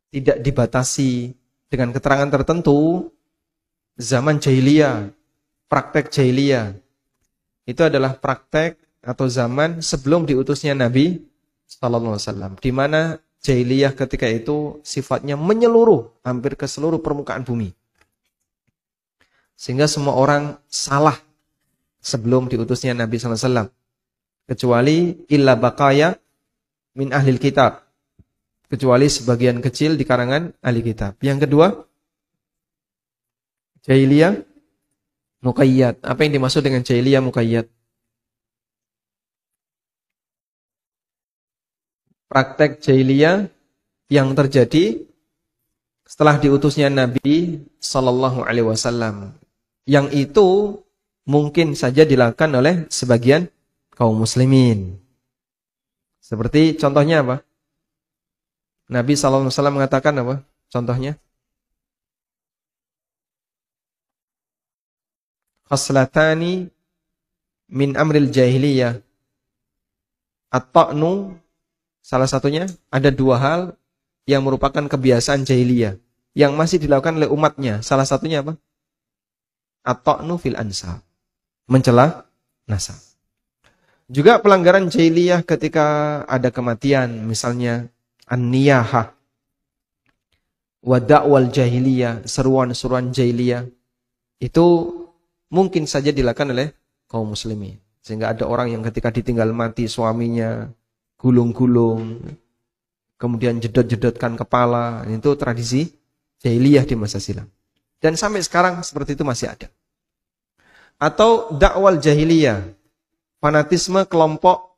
tidak dibatasi dengan keterangan tertentu, zaman jahiliyah, praktek jahiliyah, itu adalah praktek atau zaman sebelum diutusnya Nabi sallallahu alaihi wasallam, di mana jahiliyah ketika itu sifatnya menyeluruh hampir ke seluruh permukaan bumi. Sehingga semua orang salah sebelum diutusnya Nabi sallallahu alaihi wasallam, kecuali illa baqaya min ahlil kitab, kecuali sebagian kecil di karangan ahli kitab. Yang kedua, jahiliyah muqayyad. Apa yang dimaksud dengan jahiliyah muqayyad? Praktek jahiliyah yang terjadi setelah diutusnya Nabi sallallahu alaihi wasallam, yang itu mungkin saja dilakukan oleh sebagian kaum muslimin. Seperti contohnya apa? Nabi sallallahu alaihi wasallam mengatakan apa? Contohnya? Khaslatani min amril jahiliyah. At-ta'nu, salah satunya, ada 2 hal yang merupakan kebiasaan jahiliyah yang masih dilakukan oleh umatnya. Salah satunya apa? At-ta'nu fil ansab, mencela nasab. Juga pelanggaran jahiliyah ketika ada kematian, misalnya an-niyahah. wa da'wal jahiliyah, seruan-seruan jahiliyah, itu mungkin saja dilakukan oleh kaum muslimin. Sehingga ada orang yang ketika ditinggal mati suaminya gulung-gulung, kemudian jedot-jedotkan kepala. Itu tradisi jahiliyah di masa silam. Dan sampai sekarang seperti itu masih ada. Atau dakwal jahiliyah, fanatisme kelompok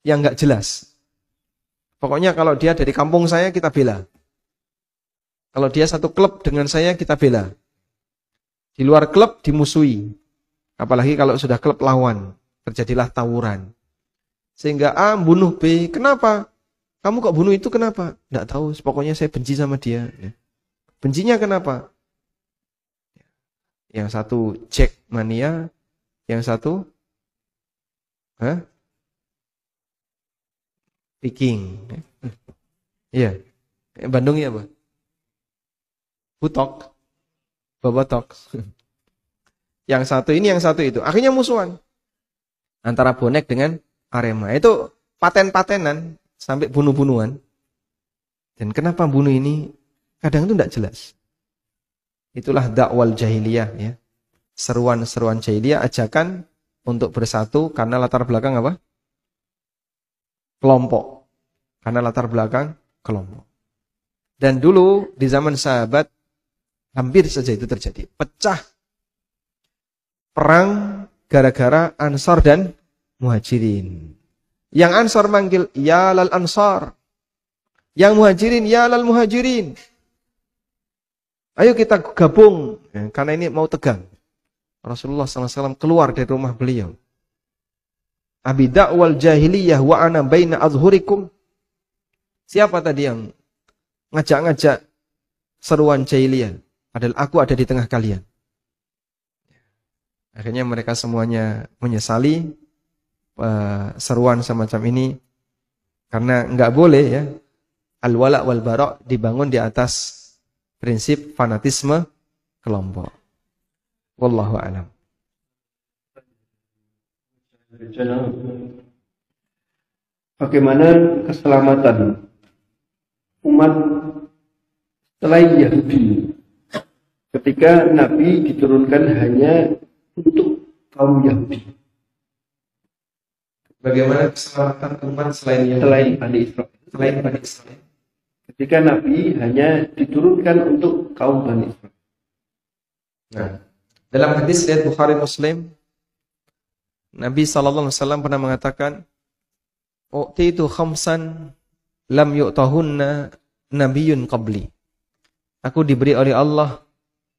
yang enggak jelas. Pokoknya kalau dia dari kampung saya, kita bela. Kalau dia satu klub dengan saya, kita bela. Di luar klub dimusuhi. Apalagi kalau sudah klub lawan, terjadilah tawuran. Sehingga A bunuh B. Kenapa? Kamu kok bunuh itu kenapa? Tidak tahu, pokoknya saya benci sama dia. Bencinya kenapa? Yang satu Jack mania, yang satu Viking. Iya. Bandung ya, apa? Butok. Bobotok. Yang satu ini, yang satu itu. Akhirnya musuhan. Antara bonek dengan Arema. Itu paten-patenan sampai bunuh-bunuhan. Dan kenapa bunuh ini? Kadang itu tidak jelas. Itulah dakwal jahiliyah ya. Seruan-seruan jahiliyah, ajakan untuk bersatu karena latar belakang apa? Kelompok. Karena latar belakang kelompok. Dan dulu di zaman sahabat hampir saja itu terjadi. Pecah perang gara-gara Ansar dan Muhajirin. Yang Ansar manggil ya lal Ansar. Yang Muhajirin ya lal Muhajirin. Ayo kita gabung ya, karena ini mau tegang. Rasulullah SAW keluar dari rumah beliau. Abi da'wal jahiliyah wa ana baina azhurikum. Siapa tadi yang ngajak-ngajak seruan jahiliyah? Padahal aku ada di tengah kalian. Akhirnya mereka semuanya menyesali seruan semacam ini. Karena enggak boleh ya al-wala' wal bara' dibangun di atas prinsip fanatisme kelompok. Wallahu a'lam. Bagaimana keselamatan umat selain Yahudi ketika Nabi diturunkan hanya untuk kaum Yahudi? Bagaimana keselamatan umat selain Yahudi? Selain Bani Israel. Ketika Nabi hanya diturunkan untuk kaum Bani Israel. Nah, dalam hadis riwayat Bukhari Muslim, Nabi SAW pernah mengatakan, "U'titu khamsan lam yu'tahunna nabiyyun qabli." Aku diberi oleh Allah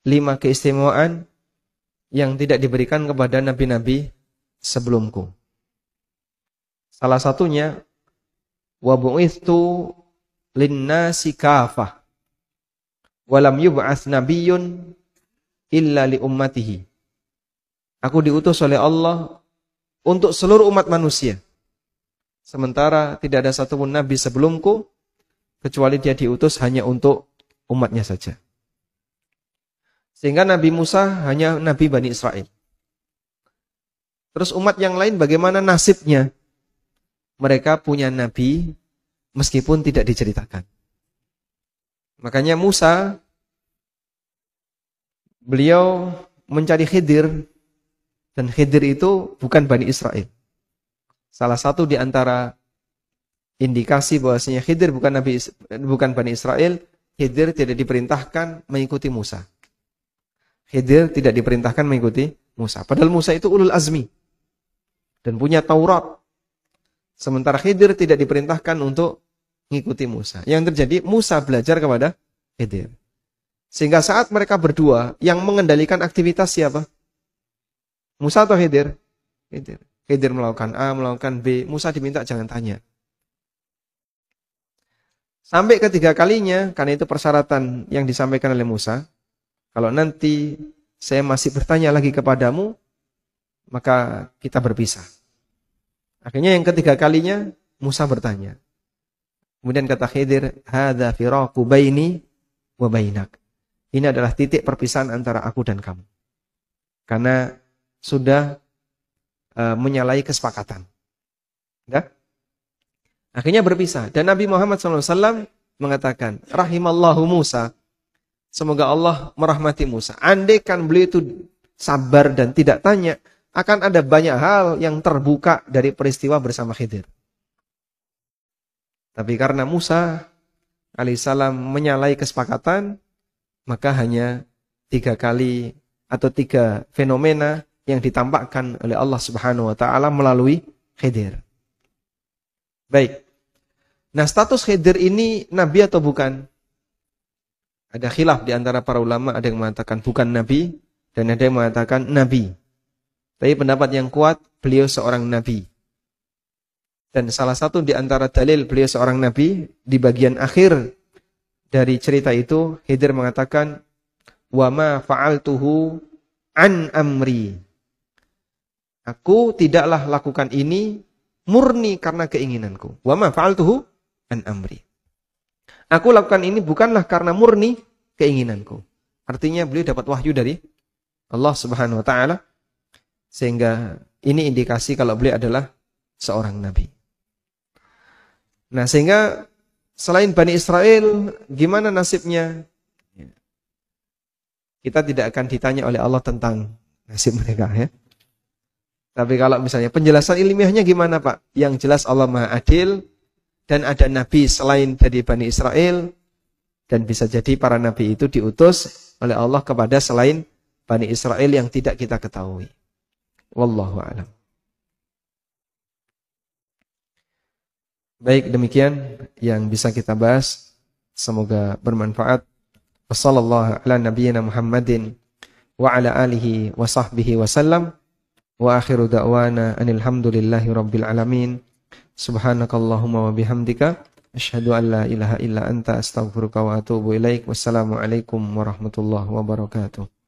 5 keistimewaan yang tidak diberikan kepada nabi-nabi sebelumku. Salah satunya, wa bu'ithtu lin-nasi kafah wa lam yub'ats nabiyyun illa li ummatihi. Aku diutus oleh Allah untuk seluruh umat manusia. Sementara tidak ada satupun nabi sebelumku kecuali dia diutus hanya untuk umatnya saja. Sehingga Nabi Musa hanya nabi Bani Israel. Terus umat yang lain bagaimana nasibnya? Mereka punya nabi meskipun tidak diceritakan. Makanya Musa, beliau mencari Khidir, dan Khidir itu bukan Bani Israel. Salah satu di antara indikasi bahwasanya Khidir bukan Bani Israel, Khidir tidak diperintahkan mengikuti Musa. Khidir tidak diperintahkan mengikuti Musa. Padahal Musa itu ulul azmi dan punya Taurat. Sementara Khidir tidak diperintahkan untuk mengikuti Musa. Yang terjadi Musa belajar kepada Khidir. Sehingga saat mereka berdua yang mengendalikan aktivitas siapa? Musa atau Khidir? Khidir. Khidir melakukan A, melakukan B. Musa diminta jangan tanya. Sampai ketiga kalinya, karena itu persyaratan yang disampaikan oleh Musa. Kalau nanti saya masih bertanya lagi kepadamu, maka kita berpisah. Akhirnya yang ketiga kalinya, Musa bertanya. Kemudian kata Khidir, hadza firaqu baini wa bainak. Ini adalah titik perpisahan antara aku dan kamu. Karena sudah menyalahi kesepakatan. Ya? Akhirnya berpisah. Dan Nabi Muhammad SAW mengatakan, rahimallahu Musa Semoga Allah merahmati Musa. Andai kan beliau itu sabar dan tidak tanya, akan ada banyak hal yang terbuka dari peristiwa bersama Khidir. Tapi karena Musa alaihissalam menyalahi kesepakatan, maka hanya 3 kali atau 3 fenomena yang ditampakkan oleh Allah Subhanahu wa taala melalui Khidir. Baik. Nah, status Khidir ini nabi atau bukan? Ada khilaf di antara para ulama, ada yang mengatakan bukan nabi dan ada yang mengatakan nabi. Tapi pendapat yang kuat, beliau seorang nabi. Dan salah satu di antara dalil beliau seorang nabi, di bagian akhir dari cerita itu, Khidir mengatakan, "Wa ma fa'altuhu an amri." Aku tidaklah lakukan ini murni karena keinginanku. Wa ma fa'altuhu an amri. Aku lakukan ini bukanlah karena murni keinginanku. Artinya beliau dapat wahyu dari Allah Subhanahu wa taala, sehingga ini indikasi kalau beliau adalah seorang nabi. Nah, sehingga selain Bani Israel, gimana nasibnya? Kita tidak akan ditanya oleh Allah tentang nasib mereka, ya. Tapi kalau misalnya penjelasan ilmiahnya gimana, Pak? Yang jelas Allah Maha Adil dan ada nabi selain dari Bani Israel, dan bisa jadi para nabi itu diutus oleh Allah kepada selain Bani Israel yang tidak kita ketahui. Wallahu a'lam. Baik, demikian yang bisa kita bahas. Semoga bermanfaat. Wassallallahu ala nabiyyina Muhammadin wa ala alihi wa sahbihi wa sallam. Wa akhiru da'wana anil hamdulillahi rabbil alamin. Subhanakallahumma wa bihamdika asyhadu an la ilaha illa anta astaghfiruka wa atubu ilaik. Wassalamu alaikum warahmatullahi wabarakatuh.